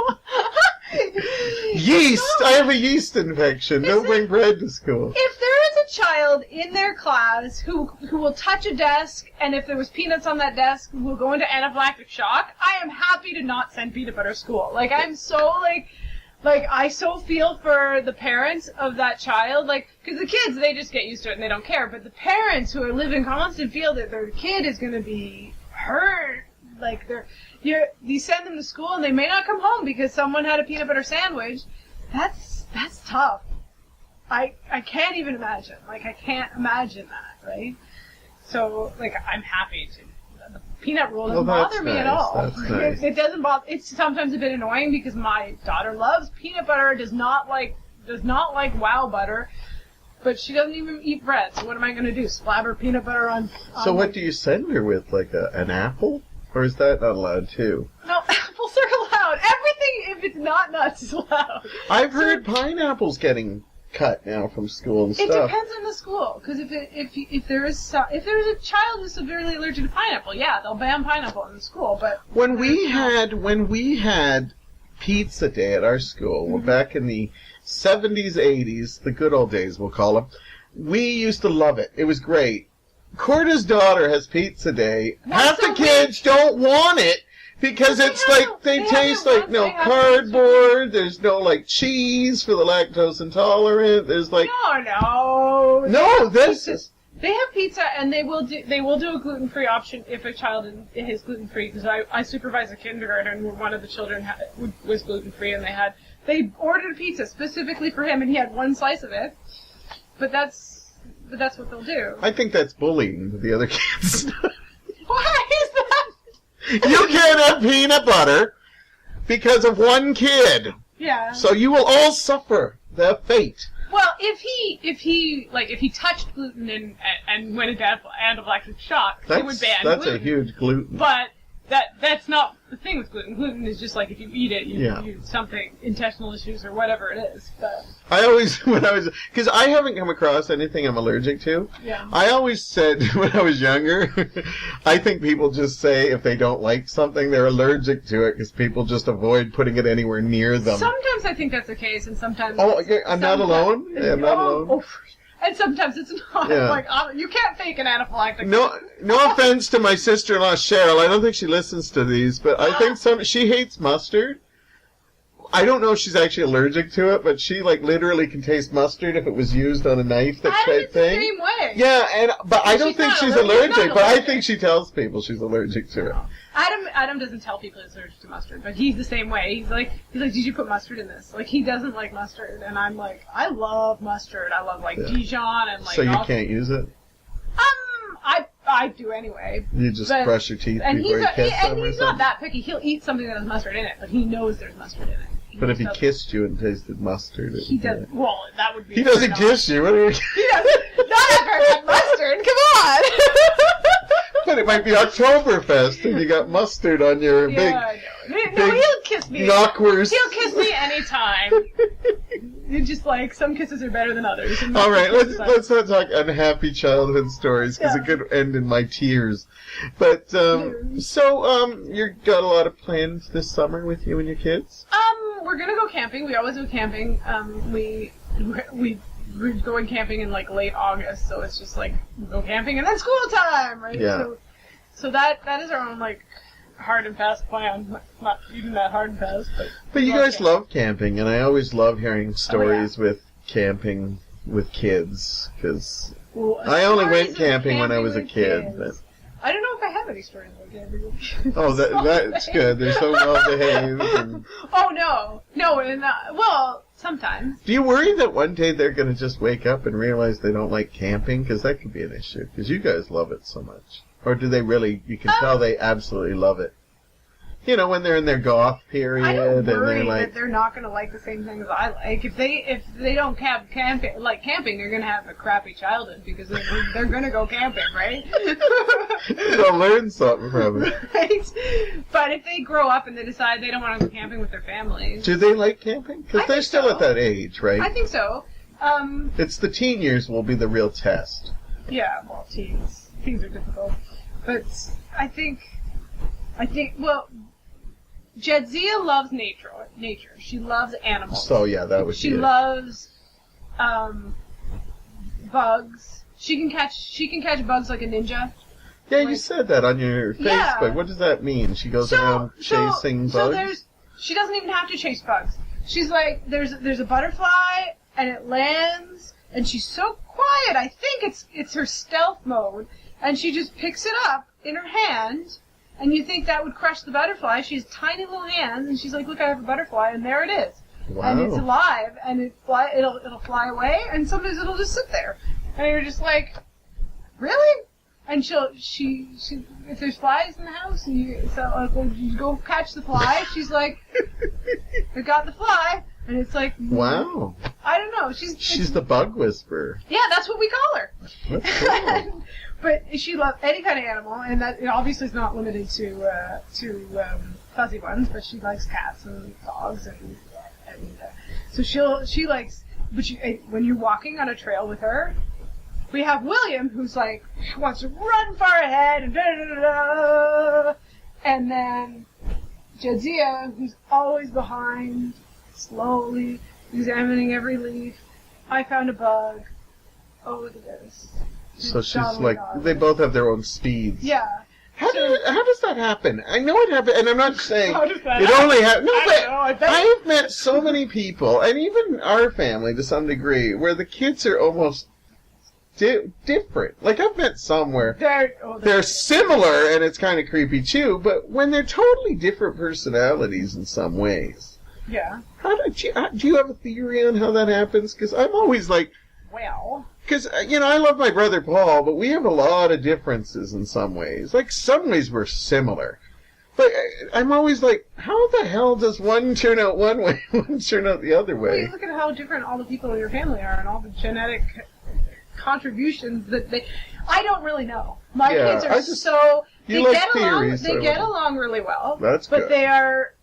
Yeast. I have a yeast infection. Don't bring bread to school. If there is a child in their class who will touch a desk, and if there was peanuts on that desk, will go into anaphylactic shock, I am happy to not send peanut butter to school. Like, I'm so I so feel for the parents of that child, because the kids, they just get used to it and they don't care, but the parents who are living constant feel that their kid is going to be hurt, you send them to school and they may not come home because someone had a peanut butter sandwich. That's tough. I can't even imagine. I can't imagine that, right? So, like, I'm happy to. The peanut rule doesn't Well, bother me at all. That's nice. It doesn't bother. It's sometimes a bit annoying because my daughter loves peanut butter, does not like wow butter, but she doesn't even eat bread. So what am I going to do? Slabber peanut butter on So what do you send her with? Like an apple? Or is that not allowed too? No, apples are allowed. Everything, if it's not nuts, is allowed. I've heard pineapples getting cut now from school and It stuff. depends on the school, because if there is a child who's severely allergic to pineapple, yeah, they'll ban pineapple in the school. But When we had pizza day at our school, well, back in the 70s, 80s, the good old days, we'll call them, we used to love it. It was great. Corda's daughter has pizza day. Half the kids don't want it because it's like they taste like no cardboard. There's no like cheese for the lactose intolerant. There's like no. This is they have pizza and they will do a gluten-free option if a child is gluten-free, because I supervise a kindergarten where one of the children was gluten-free and they ordered a pizza specifically for him and he had one slice of it. But that's what they'll do. I think that's bullying the other kids. Why is that? You can't have peanut butter because of one kid. Yeah. So you will all suffer their fate. Well, if he touched gluten and went into anaphylactic shock, it would ban gluten. That's a huge gluten. But that's not the thing with gluten. Gluten is just like if you eat it, you something, intestinal issues or whatever it is. But I always, because I haven't come across anything I'm allergic to. Yeah. I always said when I was younger, I think people just say if they don't like something, they're allergic to it because people just avoid putting it anywhere near them. Sometimes I think that's the case, and sometimes. Oh, I'm not alone? Yeah, I'm not alone. Oh, and sometimes it's not. Yeah. Like, you can't fake an anaphylactic. No offense to my sister-in-law, Cheryl. I don't think she listens to these, but I think she hates mustard. I don't know if she's actually allergic to it, but she literally can taste mustard if it was used on a knife, that type thing. The same way. Yeah, but I don't think she's allergic, but I think she tells people she's allergic to it. Adam doesn't tell people he's allergic to mustard, but he's the same way. He's like, did you put mustard in this? Like, he doesn't like mustard, and I'm like, I love mustard. I love Dijon and So you can't use it? I do anyway. You just brush your teeth before you kiss them and or he's something? not that picky. He'll eat something that has mustard in it, but he knows there's mustard in it. But if he kissed you and tasted mustard, he does. Well, that would be. He doesn't kiss you. What are you? He doesn't. Not after I had mustard. Come on. But it might be Oktoberfest and you got mustard on your big. No, he'll kiss me. Knockwurst. He'll kiss me anytime. You just some kisses are better than others. All right, let's not talk unhappy childhood stories because it could end in my tears. But you got a lot of plans this summer with you and your kids? We're gonna go camping. We always go camping. We're going camping in late August, so it's just we go camping and then school time, right? Yeah. So that is our own hard and fast plan. Not even that hard and fast, but you guys love camping, and I always love hearing stories with camping with kids because I only went camping when I was a kid. But I don't know if I have any stories about camping. Oh, that's good. They're so well behaved. And... Oh no, and well, sometimes. Do you worry that one day they're going to just wake up and realize they don't like camping? Because that could be an issue. Because you guys love it so much. Or do they really? You can tell they absolutely love it. You know, when they're in their goth period, I don't worry and they're that they're not going to like the same things I like. If they don't have camping, they're going to have a crappy childhood because they're going to go camping, right? They'll learn something from it, right? But if they grow up and they decide they don't want to go camping with their families, do they like camping? Because they're still at that age, right? I think so. It's the teen years will be the real test. Yeah, well, teens are difficult, but I think. Well, Jadzia loves nature. She loves animals. So yeah, that was. She loves bugs. She can catch bugs like a ninja. Yeah, you said that on your Facebook. Yeah. What does that mean? She goes around chasing bugs? She doesn't even have to chase bugs. She's like, there's a butterfly, and it lands, and she's so quiet. I think it's her stealth mode, and she just picks it up in her hand. And you think that would crush the butterfly. She has tiny little hands, and she's like, look, I have a butterfly, and there it is. Wow. And it's alive, and it'll fly away, and sometimes it'll just sit there. And you're just like, really? And she if there's flies in the house and you go catch the fly, she's like, I got the fly, and it's like, wow. I don't know. She's the bug whisperer. Yeah, that's what we call her. That's cool. But she loves any kind of animal, and that it obviously is not limited to fuzzy ones. But she likes cats and dogs, and so she likes. But when you're walking on a trail with her. We have William, who's like, wants to run far ahead, and da-da-da-da-da. And then Jadzia, who's always behind, slowly examining every leaf. I found a bug. Oh, look at this. So she's like, they both have their own speeds. Yeah. How does that happen? I know it happened, and I'm not saying how does that it happen? only happens. No, I but I've met so many people, and even our family to some degree, where the kids are almost different. Like, I've met some where they're similar, and it's kind of creepy too, but when they're totally different personalities in some ways. Yeah. Do you have a theory on how that happens? Because I'm always like... Well... Because, I love my brother Paul, but we have a lot of differences in some ways. Like, some ways we're similar. But I'm always like, how the hell does one turn out one way, one turn out the other way? Well, you look at how different all the people in your family are, and all the genetic contributions that I don't really know. My kids are they get along really well. That's but good. They are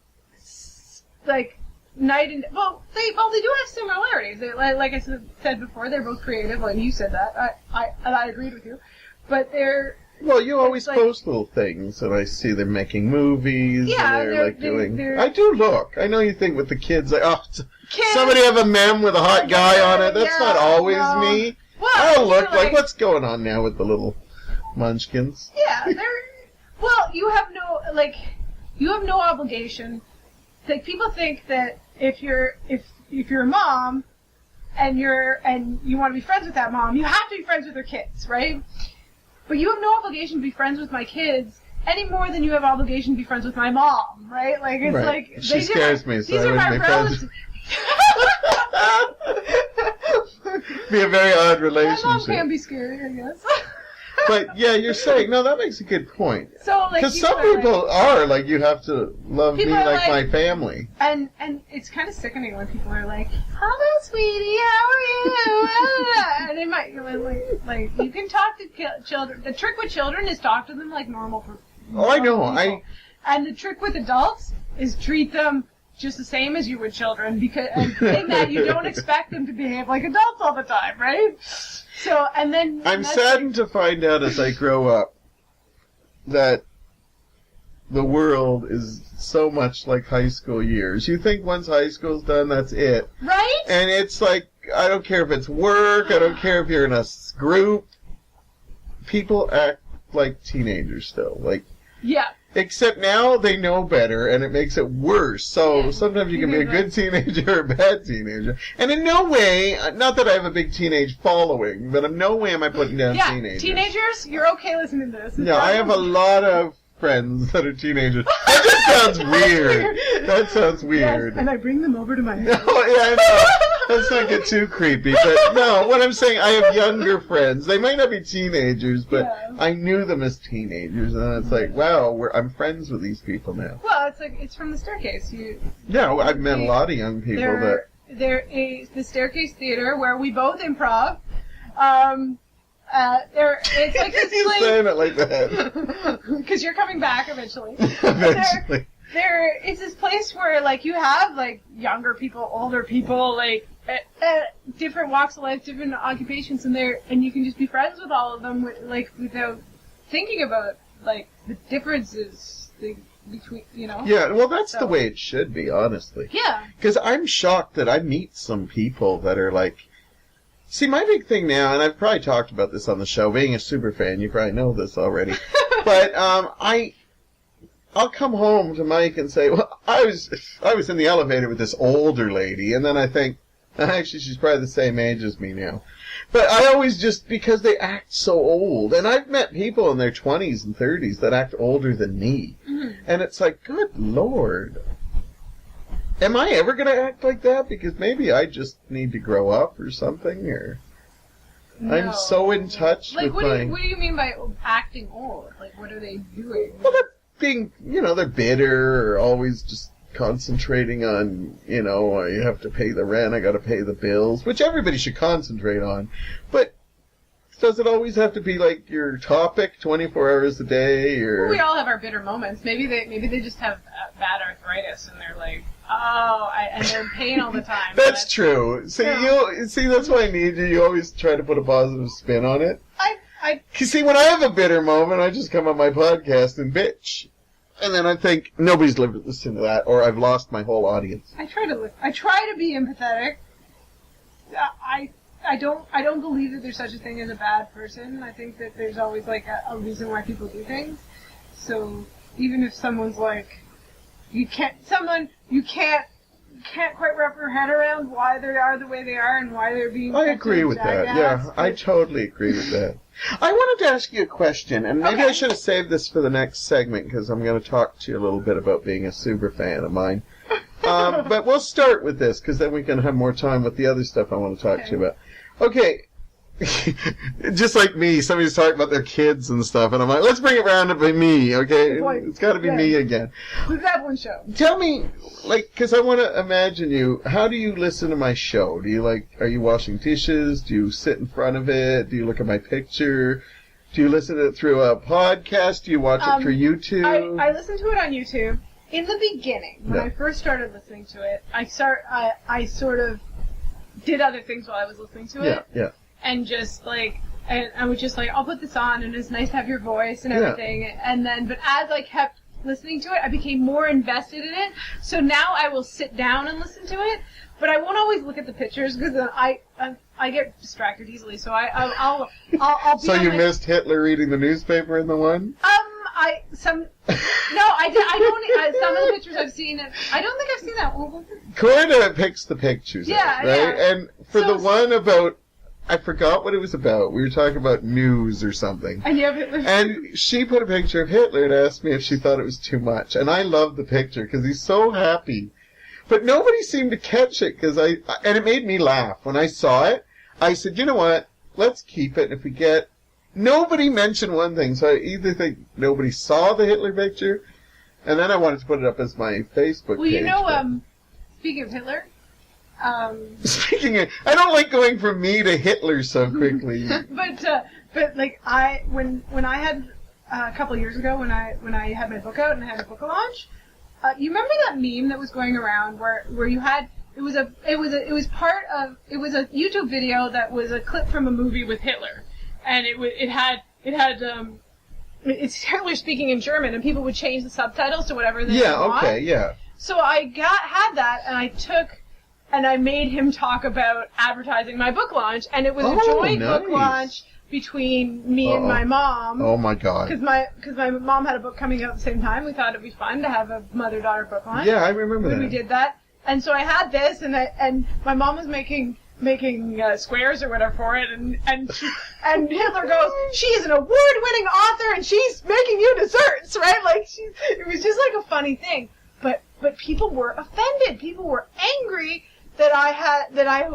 like night and they do have similarities. Like I said before, they're both creative. Like you said that, I agreed with you. But they're you always post little things, and I see them making movies. Yeah, and they're I do look. I know you think with the kids, like, kids, somebody have a mem with a hot guy on it. That's not always me. Well, I'll look like what's going on now with the little munchkins. Yeah, you have no obligation. Like, people think that if you're a mom and you want to be friends with that mom, you have to be friends with her kids, right? But you have no obligation to be friends with my kids any more than you have obligation to be friends with my mom, right? Like, it's like she scares me, so these I are wouldn't my make friends. Be a very odd relationship. My mom can be scary, I guess. But yeah, you're saying that makes a good point. So, because some people are like, you have to love me like my family. And it's kind of sickening when people are like, "Hello, sweetie, how are you?" And they might like you can talk to children. The trick with children is talk to them like normal people. Oh, I know. And the trick with adults is treat them just the same as you would children, because in that you don't expect them to behave like adults all the time, right? So, and then I'm saddened to find out as I grow up that the world is so much like high school years. You think once high school's done, that's it. Right? And it's like, I don't care if it's work, I don't care if you're in a group. People act like teenagers still. Like, yeah. Except now they know better, and it makes it worse. So sometimes you can be a good teenager or a bad teenager. And in no way, not that I have a big teenage following, but in no way am I putting down teenagers. Teenagers, you're okay listening to this. No, I have a lot of friends that are teenagers. That just sounds weird. That sounds weird. Yes, and I bring them over to my house. Oh, yeah, I know. Let's not get too creepy. But no, what I'm saying, I have younger friends. They might not be teenagers, but I knew them as teenagers. And it's like, wow, I'm friends with these people now. Well, it's from the staircase. I've met a lot of young people the Staircase Theater, where we both improv. It's like this You're saying it like that. Because you're coming back eventually. Eventually. It's this place where, like, you have, like, younger people, older people, like, different walks of life, different occupations, and you can just be friends with all of them, without thinking about, like, the differences between, Yeah, well, that's the way it should be, honestly. Yeah. Because I'm shocked that I meet some people that are, like... See, my big thing now, and I've probably talked about this on the show, being a Superfan, you probably know this already, but I'll come home to Mike and say, well, I was in the elevator with this older lady, and then I think, actually, she's probably the same age as me now. But I always just, because they act so old, and I've met people in their 20s and 30s that act older than me, and it's like, good Lord. Am I ever going to act like that? Because maybe I just need to grow up or something, or... No. I'm so in touch Like, with what do you mean by acting old? Like, what are they doing? Well, they're being, they're bitter or always just concentrating on, you have to pay the rent, I gotta pay the bills, which everybody should concentrate on. But does it always have to be like your topic 24 hours a day? Or Well, we all have our bitter moments. Maybe they just have bad arthritis and they're like, and they're in pain all the time. That's true. See, that's why I need you. You always try to put a positive spin on it. You see, when I have a bitter moment, I just come on my podcast and bitch. And then I think, nobody's listening to that, or I've lost my whole audience. I try to be empathetic. I don't believe that there's such a thing as a bad person. I think that there's always like a reason why people do things. So even if someone's like, you can't quite wrap your head around why they are the way they are and why they're being. I agree with that. Yeah, I totally agree with that. I wanted to ask you a question, and maybe I should have saved this for the next segment because I'm going to talk to you a little bit about being a super fan of mine. But we'll start with this because then we can have more time with the other stuff I want to talk to you about. Okay. Just like me, somebody's talking about their kids and stuff, and I'm like, let's bring it around to be me, okay? It's got to be me again. The Devlin Show. Tell me, because I want to imagine you, how do you listen to my show? Are you washing dishes? Do you sit in front of it? Do you look at my picture? Do you listen to it through a podcast? Do you watch it through YouTube? I listen to it on YouTube. In the beginning, when I first started listening to it, I sort of did other things while I was listening to it. Yeah. And just and I was just like, I'll put this on, and it's nice to have your voice and everything. Yeah. And then, but as I kept listening to it, I became more invested in it. So now I will sit down and listen to it, but I won't always look at the pictures because I get distracted easily. So I'll be. So you missed Hitler reading the newspaper in the one? Some of the pictures I've seen. I don't think I've seen that one. Corda picks the pictures. Yeah, right? Yeah. And for the one about. I forgot what it was about. We were talking about news or something. And she put a picture of Hitler and asked me if she thought it was too much. And I loved the picture because he's so happy. But nobody seemed to catch it and it made me laugh. When I saw it, I said, you know what? Let's keep it. If we get... Nobody mentioned one thing. So I either think nobody saw the Hitler picture, and then I wanted to put it up as my Facebook page. Well, speaking of Hitler... Speaking of, I don't like going from me to Hitler so quickly. but like when I had a couple of years ago when I had my book out and I had a book launch, you remember that meme that was going around where you had it was a YouTube video that was a clip from a movie with Hitler, and it's Hitler speaking in German, and people would change the subtitles to whatever they want. Yeah. So I had that, and I made him talk about advertising my book launch, and it was a joint book launch between me and my mom. Oh my God! Because my mom had a book coming out at the same time. We thought it'd be fun to have a mother-daughter book launch. Yeah, I remember that. We did that, and so I had this, and my mom was making squares or whatever for it, and Hitler goes, she is an award-winning author, and she's making you desserts, right? It was just like a funny thing, but people were offended. People were angry that I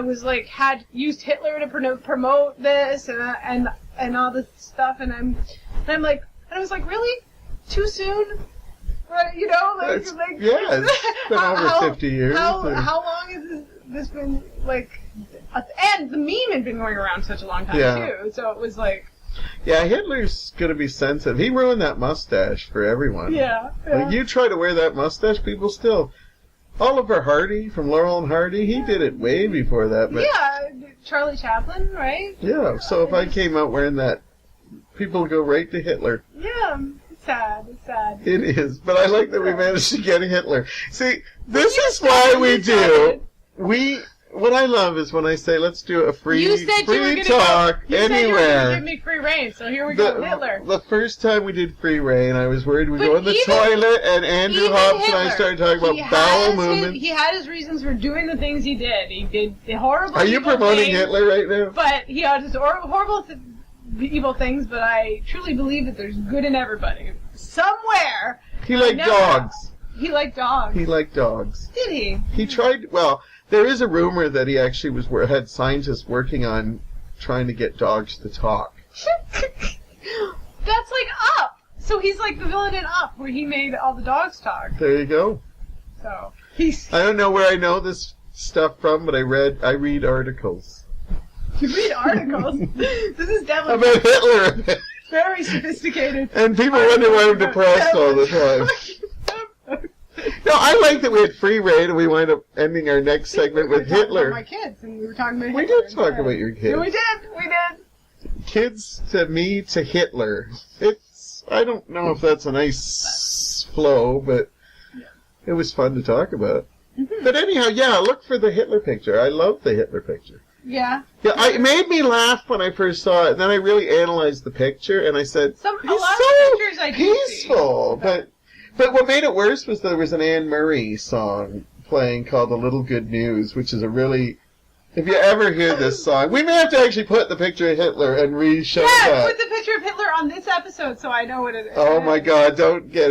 was like had used Hitler to promote this and all this stuff, and I was like, really, too soon? Right, it's been over 50 years. How long has this been like? And the meme had been going around such a long time too, so it was like. Yeah, Hitler's gonna be sensitive. He ruined that mustache for everyone. Yeah. Like, you try to wear that mustache, people still. Oliver Hardy from Laurel and Hardy, he did it way before that. But Charlie Chaplin, right? Yeah, so if I came out wearing that, people would go right to Hitler. Yeah, it's sad. It is, but I like that we managed to get Hitler. See, this is why we do. What I love is when I say, let's do a free talk anywhere. You said you were going to give me free reign, so here we go, Hitler. The first time we did free reign, I was worried we'd go in the toilet, and Andrew Hobbs and I started talking about bowel movements. He had his reasons for doing the things he did. He did the horrible Are you promoting Hitler right now? But he had his horrible evil things, but I truly believe that there's good in everybody. Somewhere. He liked dogs. He liked dogs. He liked dogs. Did he? He tried, well... There is a rumor that he actually had scientists working on trying to get dogs to talk. That's like Up! So he's like the villain in Up, where he made all the dogs talk. There you go. So, he's... I don't know where I know this stuff from, but I read articles. You read articles? This is Devlin. About Hitler. Very sophisticated. And people wonder why I'm depressed all the time. No, I like that we had free reign and we wind up ending our next segment with Hitler. About my kids, and we were talking about We Hitler. did talk about your kids. Yeah, we did. Kids to me to Hitler. I don't know if that's a nice flow, but it was fun to talk about. Mm-hmm. But anyhow, look for the Hitler picture. I love the Hitler picture. Yeah. Yeah, it made me laugh when I first saw it, and then I really analyzed the picture, and I said, a lot so of pictures I do peaceful. see. But what made it worse was there was an Anne Murray song playing called A Little Good News, which is a really... If you ever hear this song, we may have to actually put the picture of Hitler and re-show that. Yeah, put the picture of Hitler on this episode so I know what it is. Oh my God, don't get...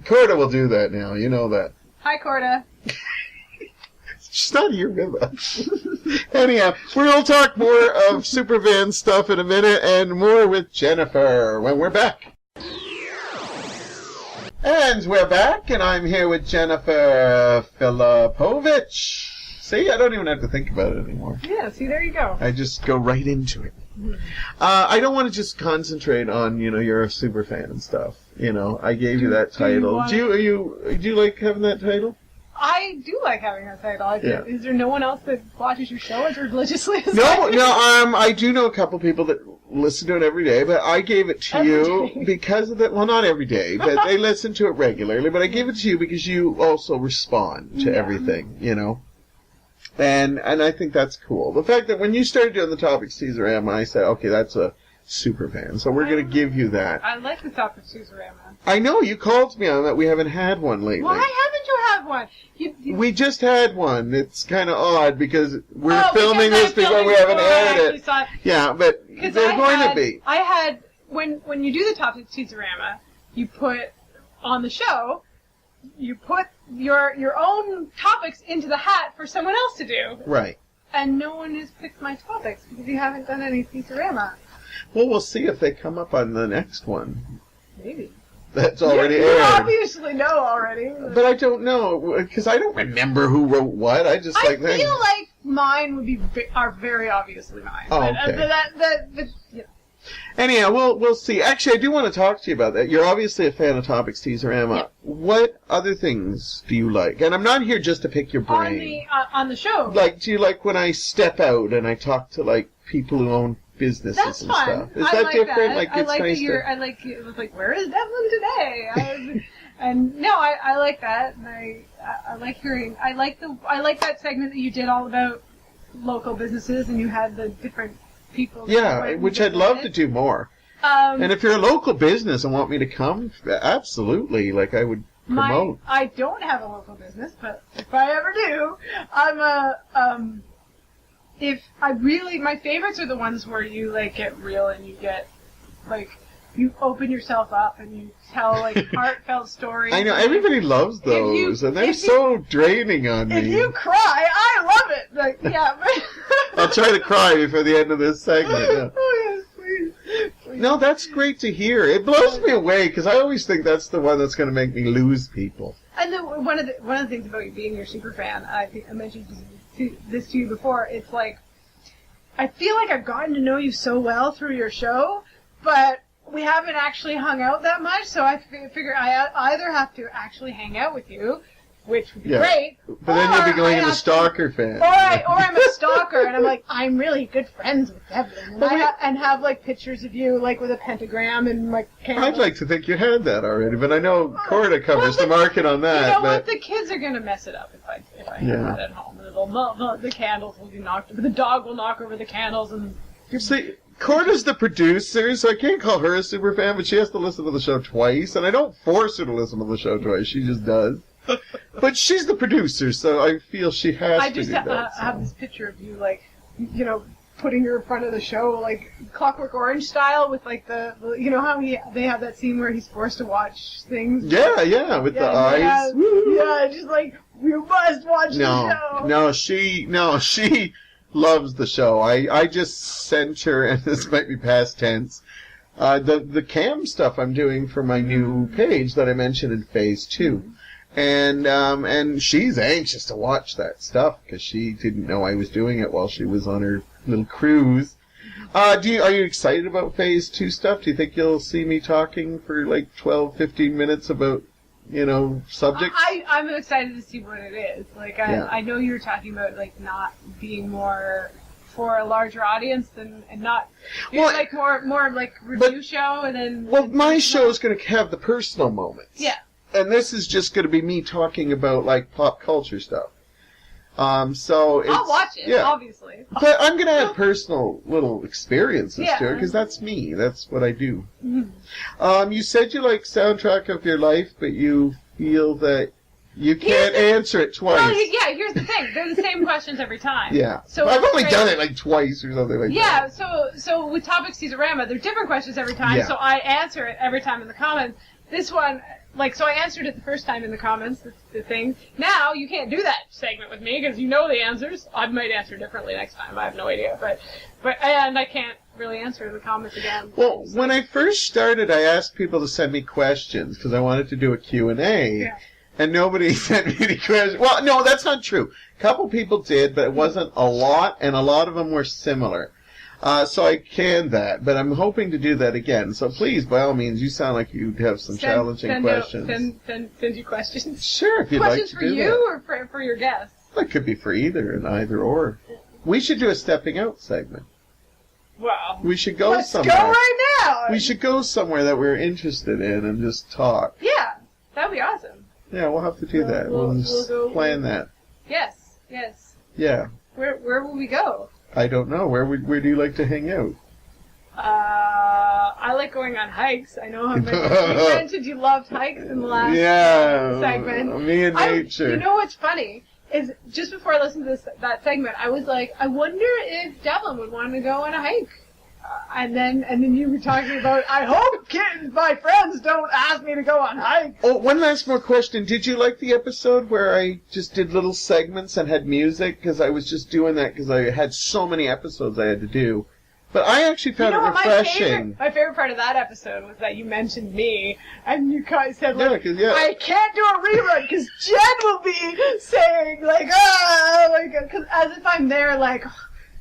Corda will do that now, you know that. Hi, Corda. She's not here with us. Anyhow, we'll talk more of Superfan stuff in a minute and more with Jennifer when we're back. And we're back, and I'm here with Jennifer Filipowicz. See, I don't even have to think about it anymore. Yeah, see, there you go. I just go right into it. I don't want to just concentrate on, you're a super fan and stuff. I gave you that title. Do you like having that title? I do like having that title. Is there no one else that watches your show as religiously as I do know a couple people that listen to it every day, but I gave it to you because of that. Well, not every day, but they listen to it regularly. But I gave it to you because you also respond to everything, And I think that's cool. The fact that when you started doing the Topics Teaserama, I said, okay, that's a super fan, so we're going to give you that. I like the Topics Teaserama. I know, you called me on that. We haven't had one lately. Why haven't you had one? We just had one. It's kind of odd because we're filming this before we haven't aired it. Yeah, but they're going to be. I had, when you do the Topics Teaserama, you put on the show, you put your own topics into the hat for someone else to do. Right. And no one has picked my topics because you haven't done any Teaserama. Well, we'll see if they come up on the next one. Maybe. That's already aired. You obviously know already. But I don't know, because I don't remember who wrote what. I feel like mine are very obviously mine. Oh, okay. Anyhow, we'll see. Actually, I do want to talk to you about that. You're obviously a fan of Topics Teaserama. Yep. What other things do you like? And I'm not here just to pick your brain. On the show. Do you like when I step out and I talk to people who own businesses That's and fun. stuff? Is that different? That. It was like, where is Devlin today? And no, I like that, and I like hearing. I like that segment that you did all about local businesses, and you had the different people. Yeah, which I'd love to do more. And if you're a local business and want me to come, absolutely. I would promote. I don't have a local business, but if I ever do, my favorites are the ones where you get real and you get you open yourself up and you tell heartfelt stories. I know everybody loves those, and they're so draining on me. If you cry, I love it. I'll try to cry before the end of this segment. Yeah. Oh yes, please. No, that's great to hear. It blows me away because I always think that's the one that's going to make me lose people. And one of the things about you being your super fan, I think I mentioned this to you before. It's I feel like I've gotten to know you so well through your show, but we haven't actually hung out that much, so I figure I either have to actually hang out with you, which would be great. But then you'll be going into stalker fan. Or I'm a stalker, and I'm really good friends with Devlin, and have pictures of you with a pentagram and candles. I'd like to think you had that already, but I know Corda covers the market on that. You know what? The kids are gonna mess it up if I have that at home. The candles will be knocked over. The dog will knock over the candles, and see. Corda's the producer, so I can't call her a super fan, but she has to listen to the show twice, and I don't force her to listen to the show twice. She just does. But she's the producer, so I feel she has to do that. I have this picture of you, putting her in front of the show, Clockwork Orange style, with the how they have that scene where he's forced to watch things. Yeah, with the eyes. Yeah, just you must watch the show. She loves the show. I just sent her, and this might be past tense, the cam stuff I'm doing for my new page that I mentioned in Phase 2. And she's anxious to watch that stuff because she didn't know I was doing it while she was on her little cruise. Are you excited about Phase 2 stuff? Do you think you'll see me talking for like 12, 15 minutes about, subjects? I'm excited to see what it is. Like, I know you were talking about, like, not being more for a larger audience and not like more like review show and then... Well, my show is going to have the personal moments. Yeah. And this is just going to be me talking about, like, pop culture stuff. So it's... I'll watch it, obviously. But I'm going to add personal little experiences to it, because that's me. That's what I do. Mm-hmm. You said you like Soundtrack of Your Life, but you feel that you can't answer it twice. Well, here's the thing. They're the same questions every time. Yeah. So I've only done it, like, twice or something like that. Yeah, so with Topics Teaserama, they're different questions every time, so I answer it every time in the comments. This one... Like, so I answered it the first time in the comments, the thing. Now, you can't do that segment with me, because you know the answers. I might answer differently next time, I have no idea. And I can't really answer the comments again. Well, when I first started, I asked people to send me questions, because I wanted to do a Q&A. Yeah. And nobody sent me any questions. Well, no, that's not true. A couple people did, but it wasn't a lot, and a lot of them were similar. So I canned that, but I'm hoping to do that again. So please, by all means, you sound like you have some challenging questions. Send you questions. Sure, if you'd like to do that. Questions for you or for your guests? It could be for either or. We should do a stepping out segment. Well, we should go somewhere. Let's go right now. We should go somewhere that we're interested in and just talk. Yeah, that'd be awesome. Yeah, we'll have to do that. We'll just plan that. Yes. Yeah. Where will we go? I don't know. Where do you like to hang out? I like going on hikes. I know you mentioned you loved hikes in the last segment. Me and nature. You know what's funny is just before I listened to that segment, I was like, I wonder if Devlin would want to go on a hike. And then you were talking about, I hope my friends don't ask me to go on hikes. Oh, one last more question. Did you like the episode where I just did little segments and had music? Because I was just doing that because I had so many episodes I had to do. But I actually found it refreshing. My favorite part of that episode was that you mentioned me, and you said, like, I can't do a rerun because Jen will be saying, like, cause as if I'm there, like...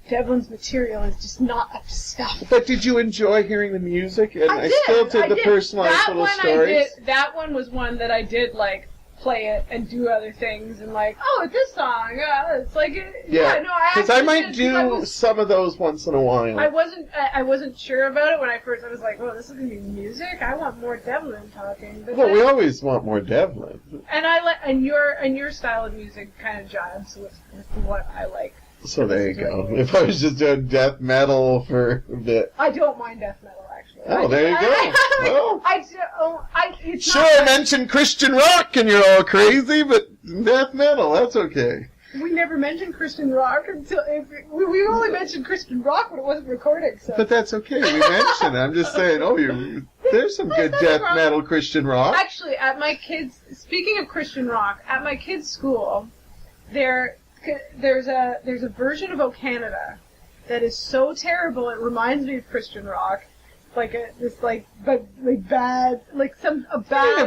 Devlin's material is just not up to stuff. But did you enjoy hearing the music? And I still did the personalized little stories. That one was one that I did, like, play it and do other things and, like, it's this song. It's like, because I might do some of those once in a while. I wasn't sure about it when I was like, oh, this is going to be music? I want more Devlin talking. But we always want more Devlin. And your style of music kind of jives with what I like. So there you go. If I was just doing death metal for a bit. I don't mind death metal, actually. Oh, there you go. I mentioned Christian rock and you're all crazy, but death metal, that's okay. We never mentioned Christian rock until... We only mentioned Christian rock when it wasn't recording, so... But that's okay, we mentioned it. I'm just saying, there's some good death metal Christian rock. Actually, speaking of Christian rock, at my kids' school, there's a version of O Canada that is so terrible it reminds me of Christian rock, bad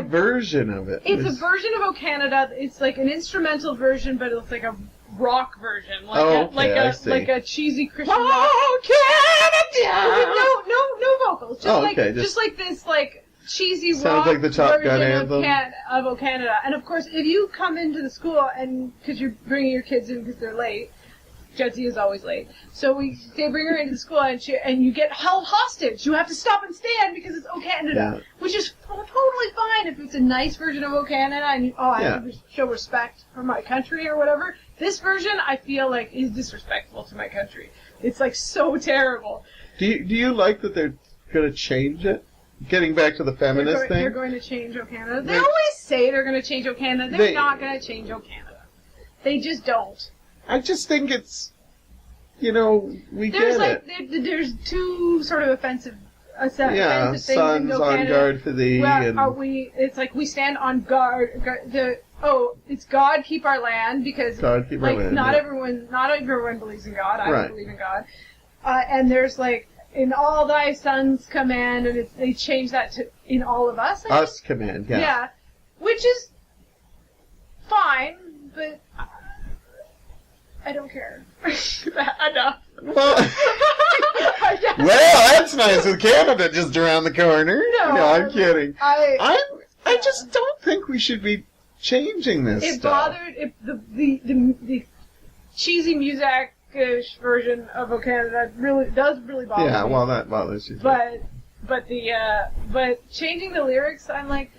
version of it. It's a version of O Canada. It's like an instrumental version, but it's like a rock version, like a cheesy Christian rock. Oh, Canada! No vocals, just like this cheesy rock like the Top Gun version of O Canada. And of course, if you come into the school and because you're bringing your kids in because they're late, Jesse is always late. So they bring her into the school and you get held hostage. You have to stop and stand because it's O Canada, which is totally fine if it's a nice version of O Canada and I have to show respect for my country or whatever. This version I feel like is disrespectful to my country. It's like so terrible. Do you like that they're going to change it? Getting back to the feminist thing? They're going to change O Canada. They always say they're going to change O Canada. They're not going to change O Canada. They just don't. I just think it's, we get it. There's two sort of offensive things sons in O Canada. on guard for thee. Well, it's like we stand on guard. it's God keep our land, because God keep our land, not yeah. everyone believes in God. I Right. don't believe in God. And there's like, in all thy sons command, and they change that to in all of us. Us command, yeah. Yeah, which is fine, but I don't care. Enough. Well, that's nice with Canada just around the corner. No, I'm kidding. I just don't think we should be changing this It stuff. bothered the cheesy music-ish version of "O Canada" does really bother me. Yeah, well, that bothers you. But changing the lyrics, I'm like,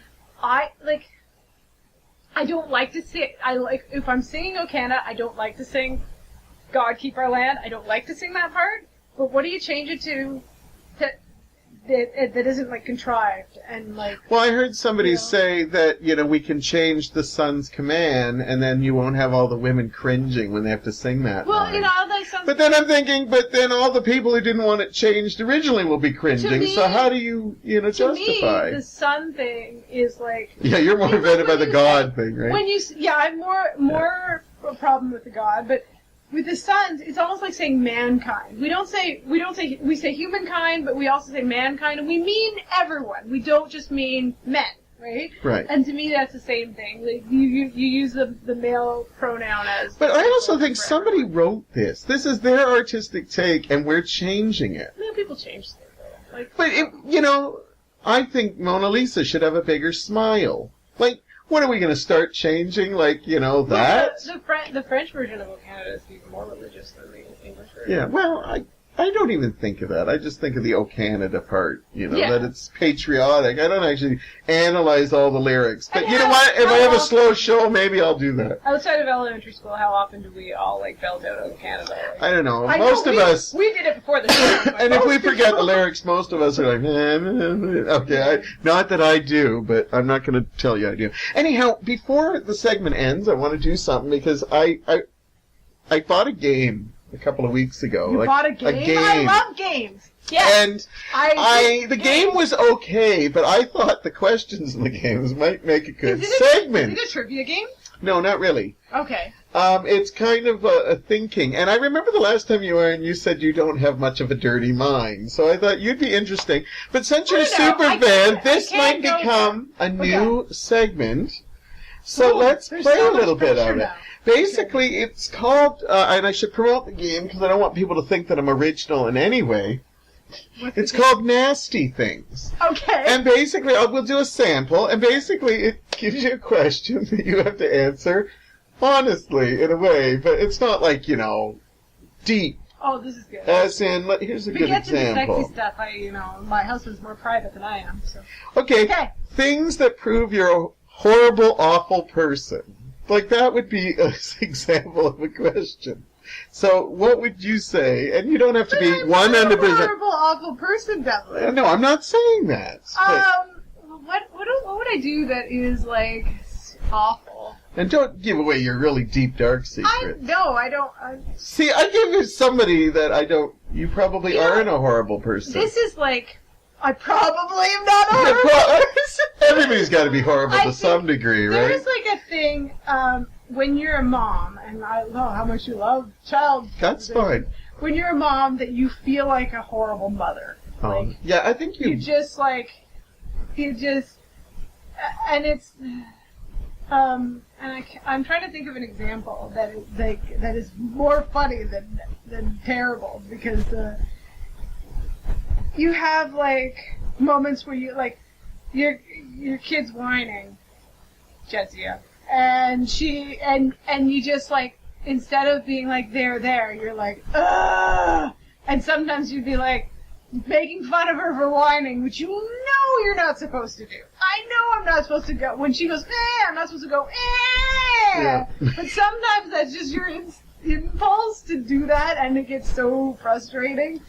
I don't like to sing. If I'm singing "O Canada," I don't like to sing "God Keep Our Land." I don't like to sing that part. But what do you change it to that isn't like contrived and like? Well, I heard somebody say that we can change the son's command, and then you won't have all the women cringing when they have to sing that. Well, line. all that sounds. But then I'm thinking, all the people who didn't want it changed originally will be cringing. Me, so how do you justify? To me, the son thing is like. Yeah, you're motivated by the God thing, right? I'm more a problem with the God, but with the sons, it's almost like saying mankind. We say humankind, but we also say mankind, and we mean everyone. We don't just mean men, right? Right. And to me, that's the same thing. Like you use the male pronoun as. But I also think somebody wrote this. This is their artistic take, and we're changing it. I mean, people change things. But I think Mona Lisa should have a bigger smile. Like, what are we going to start changing? Like, that? The French version of O Canada is even more religious than the English version. Yeah, well, I don't even think of that. I just think of the O Canada part, that it's patriotic. I don't actually analyze all the lyrics. But you know what? If I have a slow show, maybe I'll do that. Outside of elementary school, how often do we all, belt out O Canada? I don't know. Most of us... We did it before the show. And if we forget the lyrics, most of us are like, okay, not that I do, but I'm not going to tell you I do. Anyhow, before the segment ends, I want to do something because I bought a game a couple of weeks ago. You bought a game? I love games. Yes. And the game was okay, but I thought the questions in the games might make a good segment. Is it a trivia game? No, not really. Okay. It's kind of a thinking. And I remember the last time you were and you said you don't have much of a dirty mind. So I thought you'd be interesting. But since you're a Superfan, this might become a new segment. So let's play a little bit of it. Basically, it's called, and I should promote the game because I don't want people to think that I'm original in any way. It's called Nasty Things. Okay. And basically, we'll do a sample, and basically it gives you a question that you have to answer honestly, in a way, but it's not like, deep. Oh, this is good. As in, here's a good example. To the sexy stuff, my husband's more private than I am, so. Okay. Things that prove you're a horrible, awful person. Like, that would be an example of a question. So, what would you say? And you don't have to be 100%. I'm a horrible, awful person, Devlin. No, I'm not saying that. What would I do that is, awful? And don't give away your really deep, dark secrets. I don't. See, I give you somebody that I don't... You probably aren't a horrible person. This is I probably am not a horrible person. Everybody's got to be horrible to some degree, right? There's a thing, when you're a mom, and I know how much you love child. That's fine. When you're a mom, that you feel like a horrible mother. Yeah, I think and it's, and I'm trying to think of an example that is more funny than terrible, because you have moments where you your kid's whining, Jessia, and you just instead of being there, you're ugh, and sometimes you'd be making fun of her for whining, which you know you're not supposed to do. I know I'm not supposed to go when she goes, I'm not supposed to go, Yeah. But sometimes that's just your impulse to do that, and it gets so frustrating.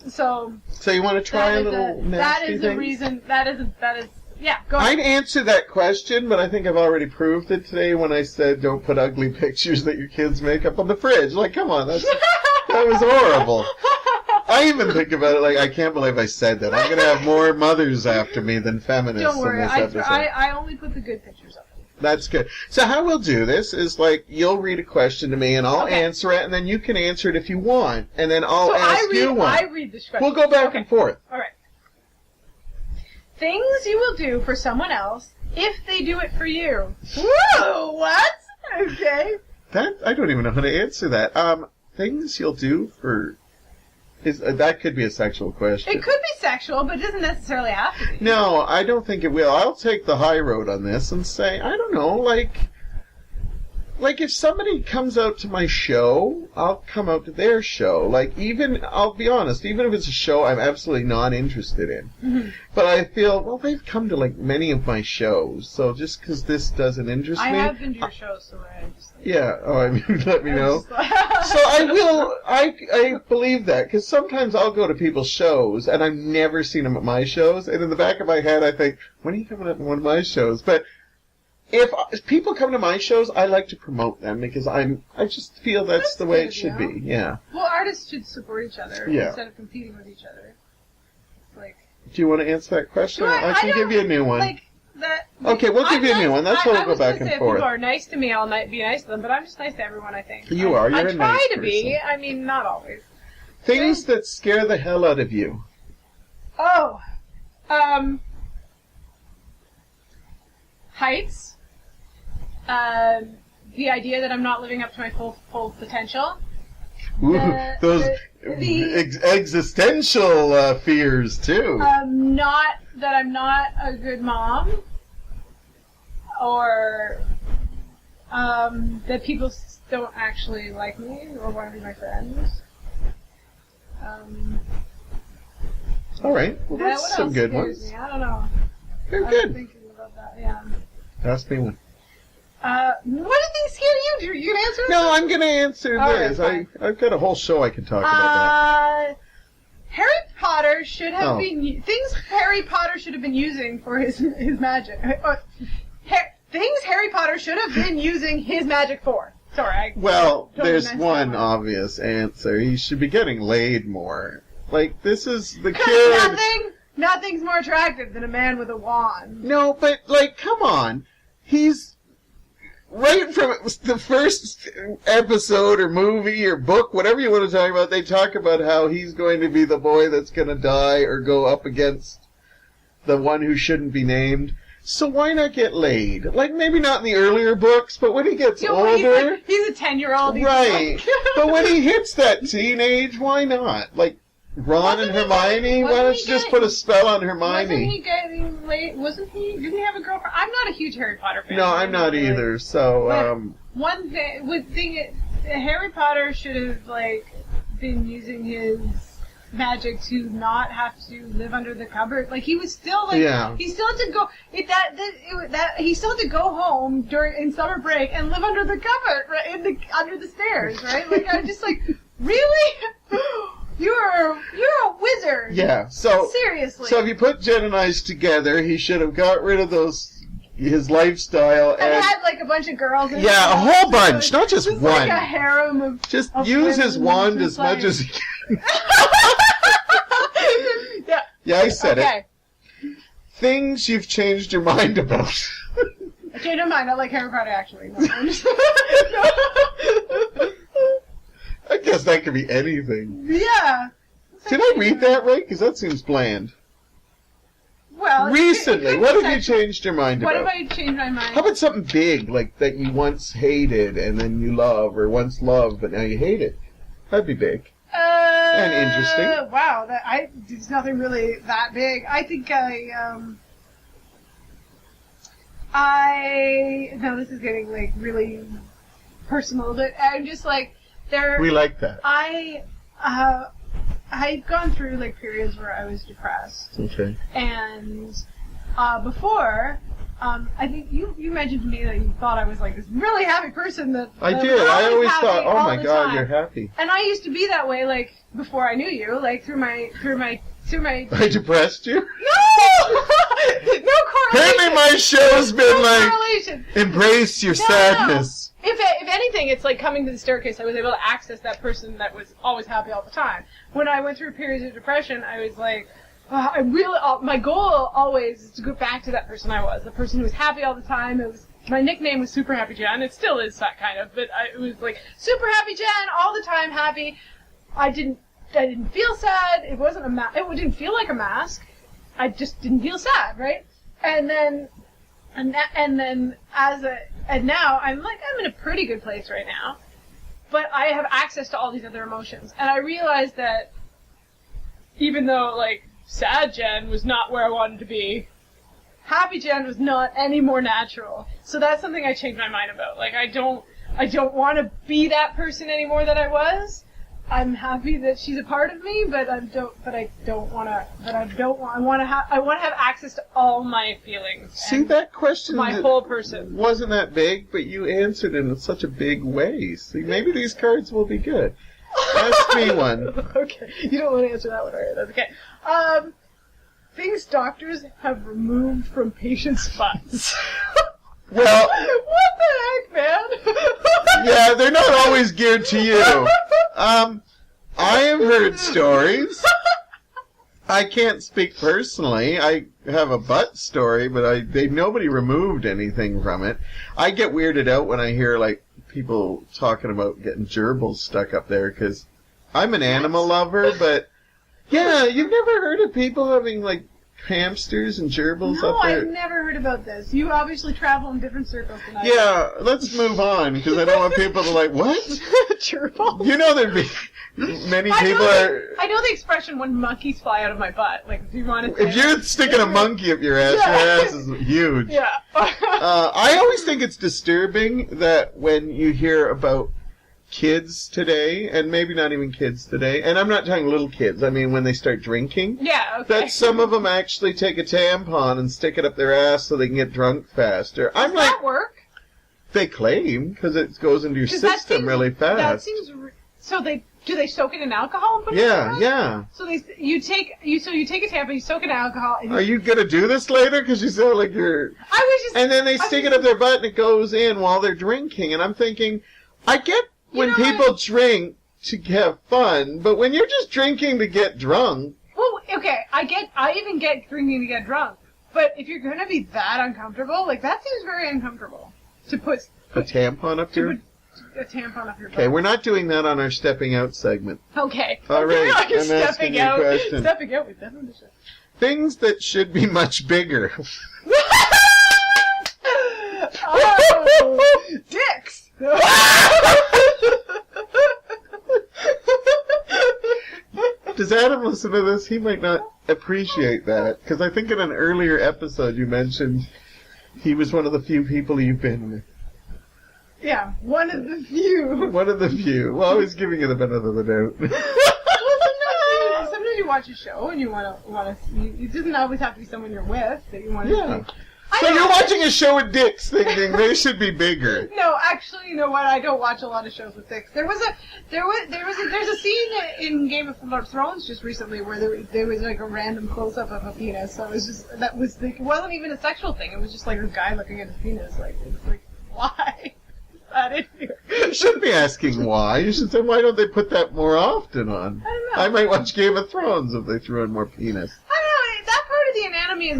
So you want to try a little nasty That is the reason. That is. Yeah, go ahead. I'd answer that question, but I think I've already proved it today when I said don't put ugly pictures that your kids make up on the fridge. Come on, that was horrible. I even think about it I can't believe I said that. I'm going to have more mothers after me than feminists. Don't worry, in this episode. I only put the good pictures up. That's good. So how we'll do this is, like, you'll read a question to me, and I'll answer it, and then you can answer it if you want, and then I'll ask you one. I read the question. We'll go back and forth. All right. Things you will do for someone else if they do it for you. Whoa, what? Okay. I don't even know how to answer that. Things you'll do for... that could be a sexual question. It could be sexual, but it doesn't necessarily have to be. No, I don't think it will. I'll take the high road on this and say, I don't know, like if somebody comes out to my show, I'll come out to their show. Like, I'll be honest, even if it's a show I'm absolutely not interested in. Mm-hmm. But I feel, well, they've come to, like, many of my shows, so just because this doesn't interest me... I have been to your shows, so I just... Yeah, let me know. So I believe that, because sometimes I'll go to people's shows, and I've never seen them at my shows, and in the back of my head I think, when are you coming up to one of my shows? But if people come to my shows, I like to promote them, because I just feel that's the way it should be, yeah. Well, artists should support each other instead of competing with each other. Like... Do you want to answer that question? I can give you a new one. Okay, we'll give you a new one. That's why we'll go back and forth. If people are nice to me, I'll be nice to them, but I'm just nice to everyone, I think. You are. You're a nice person. I try to be. I mean, not always. Things that scare the hell out of you. Oh. Heights. The idea that I'm not living up to my full potential. Ooh, those existential fears, too. That I'm not a good mom, or that people don't actually like me or want to be my friends. All right, well, that's some good ones. Me? I don't know. They're good. I'm thinking about that, yeah. Ask me one. What do things scare you? You gonna answer this? No, I'm gonna answer this. Right, I've got a whole show I can talk about that. Harry Potter should have been... Things Harry Potter should have been using for his magic. Things Harry Potter should have been using his magic for. Sorry, there's one obvious answer. He should be getting laid more. Like, this is the kid... Nothing's more attractive than a man with a wand. No, but, like, come on. He's... Right from the first episode or movie or book, whatever you want to talk about, they talk about how he's going to be the boy that's going to die or go up against the one who shouldn't be named. So why not get laid? Like, maybe not in the earlier books, but when he gets older... He's a 10-year-old. Right. But when he hits that teenage, why not? Like, Ron and Hermione? Why don't you just put a spell on Hermione? Wasn't he getting late? Didn't he have a girlfriend? I'm not a huge Harry Potter fan. No, I'm not either, so, One thing, Harry Potter should have, like, been using his magic to not have to live under the cupboard. Like, he was still, like, he still had to go, he still had to go home in summer break and live under the cupboard, right, under the stairs, right? Like, I was just like, really? You're a wizard. Yeah, so... Seriously. So if you put Jen and I's together, he should have got rid of his lifestyle and had, like, a bunch of girls in a whole bunch, not just one. Like a harem of... Just use his wand as much as he can. Yeah, I said it. Things you've changed your mind about. I changed my mind. I like Harry Potter, actually. No. I guess that could be anything. Yeah. Did I read that right? Because that seems bland. Well, recently, what have you changed your mind about? What have I changed my mind? How about something big, like that you once hated and then you love, or once loved but now you hate it? That'd be big. And interesting. Wow, there's nothing really that big. I think no, this is getting, like, really personal, but I'm just, like, we like that. I've gone through, like, periods where I was depressed. Okay. And before, I think you mentioned to me that you thought I was, like, this really happy person that I did. I always thought, oh my God, time. You're happy. And I used to be that way, like, before I knew you, like, through my. I depressed you? No! No correlation. Apparently my show's been embrace your sadness. No. If anything, it's like coming to the staircase. I was able to access that person that was always happy all the time. When I went through periods of depression, I was like, my goal always is to go back to that person I was. The person who was happy all the time. my nickname was Super Happy Jen. It still is that kind of, but it was like Super Happy Jen, all the time happy. I didn't feel sad. It wasn't it didn't feel like a mask. I just didn't feel sad, right? And then now I'm in a pretty good place right now, but I have access to all these other emotions, and I realized that even though like sad Jen was not where I wanted to be, happy Jen was not any more natural. So that's something I changed my mind about. Like I don't want to be that person anymore that I was. I'm happy that she's a part of me, I want to have access to all my feelings. See, that question, my whole person, wasn't that big, but you answered in such a big way. See, maybe these cards will be good. Ask me one. Okay, you don't want to answer that one, alright? That's okay. Things doctors have removed from patients' butts. Well, what the heck, man? Yeah, they're not always geared to you. I have heard stories. I can't speak personally. I have a butt story, but nobody removed anything from it. I get weirded out when I hear like people talking about getting gerbils stuck up there because I'm an animal lover. But yeah, you've never heard of people having like hamsters and gerbils up there? No, I've never heard about this. You obviously travel in different circles tonight. Yeah, let's move on, because I don't want people to like, what? Gerbils? You know there'd be many people I know the expression when monkeys fly out of my butt. Like, do you want to if you're sticking a monkey up your ass, your ass is huge. Yeah. I always think it's disturbing that when you hear about kids today, and maybe not even kids today, and I'm not talking little kids, I mean when they start drinking, that some of them actually take a tampon and stick it up their ass so they can get drunk faster. Does that work? They claim, because it goes into your system really fast. That seems... Do they soak it in alcohol and put it in your ass? Yeah. So you take a tampon, you soak it in alcohol... And are you going to do this later? Because you sound like you're... And then they stick it up their butt and it goes in while they're drinking, and I'm thinking, I get when people drink to have fun, but when you're just drinking to get drunk... Well, okay, I even get drinking to get drunk. But if you're going to be that uncomfortable, like, that seems very uncomfortable. To put... A tampon up here? A tampon up your butt. Okay, we're not doing that on our stepping out segment. Okay. All right, I'm asking you a question. Stepping out with definition. Things that should be much bigger. Oh, dicks! Does Adam listen to this? He might not appreciate that, because I think in an earlier episode you mentioned he was one of the few people you've been with. Yeah, one of the few. One of the few. Well, I was giving you the benefit of the doubt. Sometimes you watch a show and you want to. It doesn't always have to be someone you're with that you want to. Yeah. So you're watching a show with dicks, thinking they should be bigger. No, actually, you know what? I don't watch a lot of shows with dicks. There's a scene in Game of Thrones just recently where there was like a random close up of a penis. So it wasn't even a sexual thing. It was just like a guy looking at his penis. Like, it's like, why? You shouldn't be asking why. You should say, why don't they put that more often on? I don't know. I might watch Game of Thrones if they threw in more penis. I don't know. That part of the anatomy is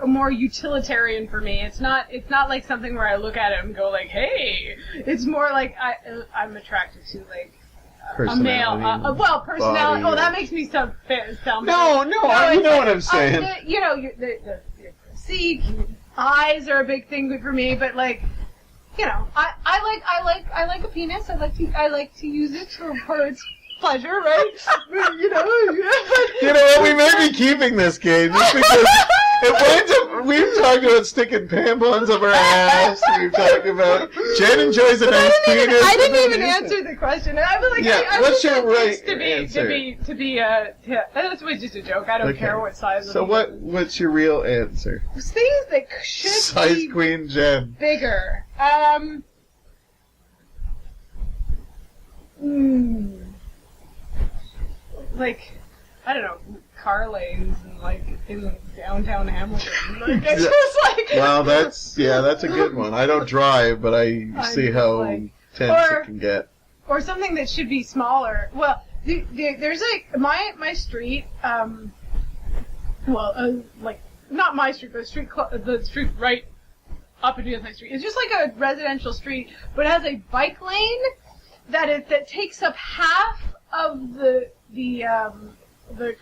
more utilitarian for me. It's not like something where I look at it and go like, hey. It's more like I'm attracted to like a male. Personality. Oh, that makes me sound better. No, you know what I'm saying. The eyes are a big thing for me, but like. You know, I like a penis. I like to use it for its pleasure, right? You know what? We may be keeping this game just because we've talked about sticking tampons up our ass. We've talked about Jen enjoys a nice penis. I didn't even answer the question. I was like, what's your right answer? That was just a joke. I don't care what size. So what's your real answer? Things that should size be Queen Jen bigger. Like, I don't know, car lanes and like in downtown Hamilton. Like, it's just like. Well, that's a good one. I don't drive, but I see how tense it can get. Or something that should be smaller. Well, there's like my street. Like not my street, but the street right up and down my street. It's just like a residential street, but it has a bike lane that takes up half of the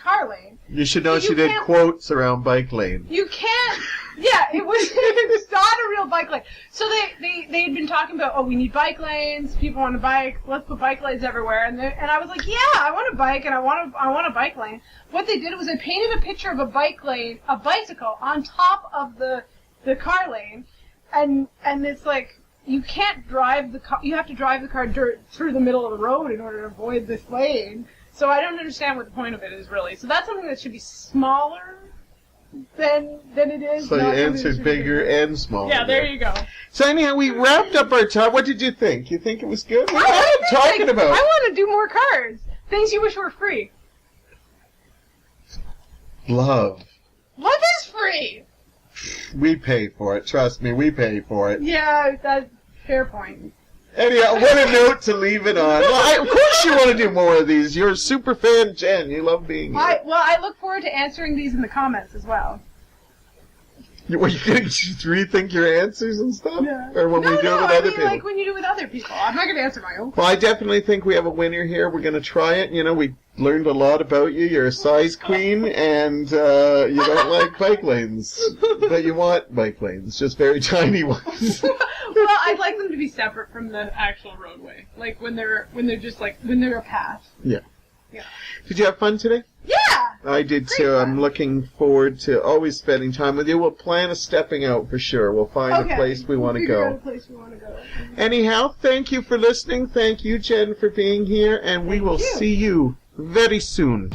car lane. You should know So she did quotes around bike lane. You can't. Yeah, it's not a real bike lane. So they had been talking about, oh, we need bike lanes. People want to bike. Let's put bike lanes everywhere. And I was like, yeah, I want a bike and I want a bike lane. What they did was they painted a picture of a bicycle on top of the car lane, and it's like you can't drive the car. You have to drive the car through the middle of the road in order to avoid this lane. So I don't understand what the point of it is really. So that's something that should be smaller than it is. So you answered bigger and smaller. Yeah, there you go. So anyhow, we wrapped up our time. What did you think? You think it was good? What are you talking about? I want to do more cards. Things you wish were free. Love. Love is free. We pay for it. Trust me, we pay for it. Yeah, that's fair point. Anyhow, what a note to leave it on. Well, of course you want to do more of these. You're a super fan, Jen. You love being here. I look forward to answering these in the comments as well. Were you going to rethink your answers and stuff? Yeah. Or when we do it with other people? Like when you do it with other people. I'm not going to answer my own. Well, I definitely think we have a winner here. We're going to try it. You know, we learned a lot about you. You're a size queen, and you don't like bike lanes. But you want bike lanes, just very tiny ones. Well, I'd like them to be separate from the actual roadway. Like when they're a path. Yeah. Yeah. Did you have fun today? Yeah! I did Great too. fun. I'm looking forward to always spending time with you. We'll plan a stepping out for sure. We'll find a place we want to go. Anyhow, thank you for listening. Thank you, Jen, for being here. And we will see you very soon.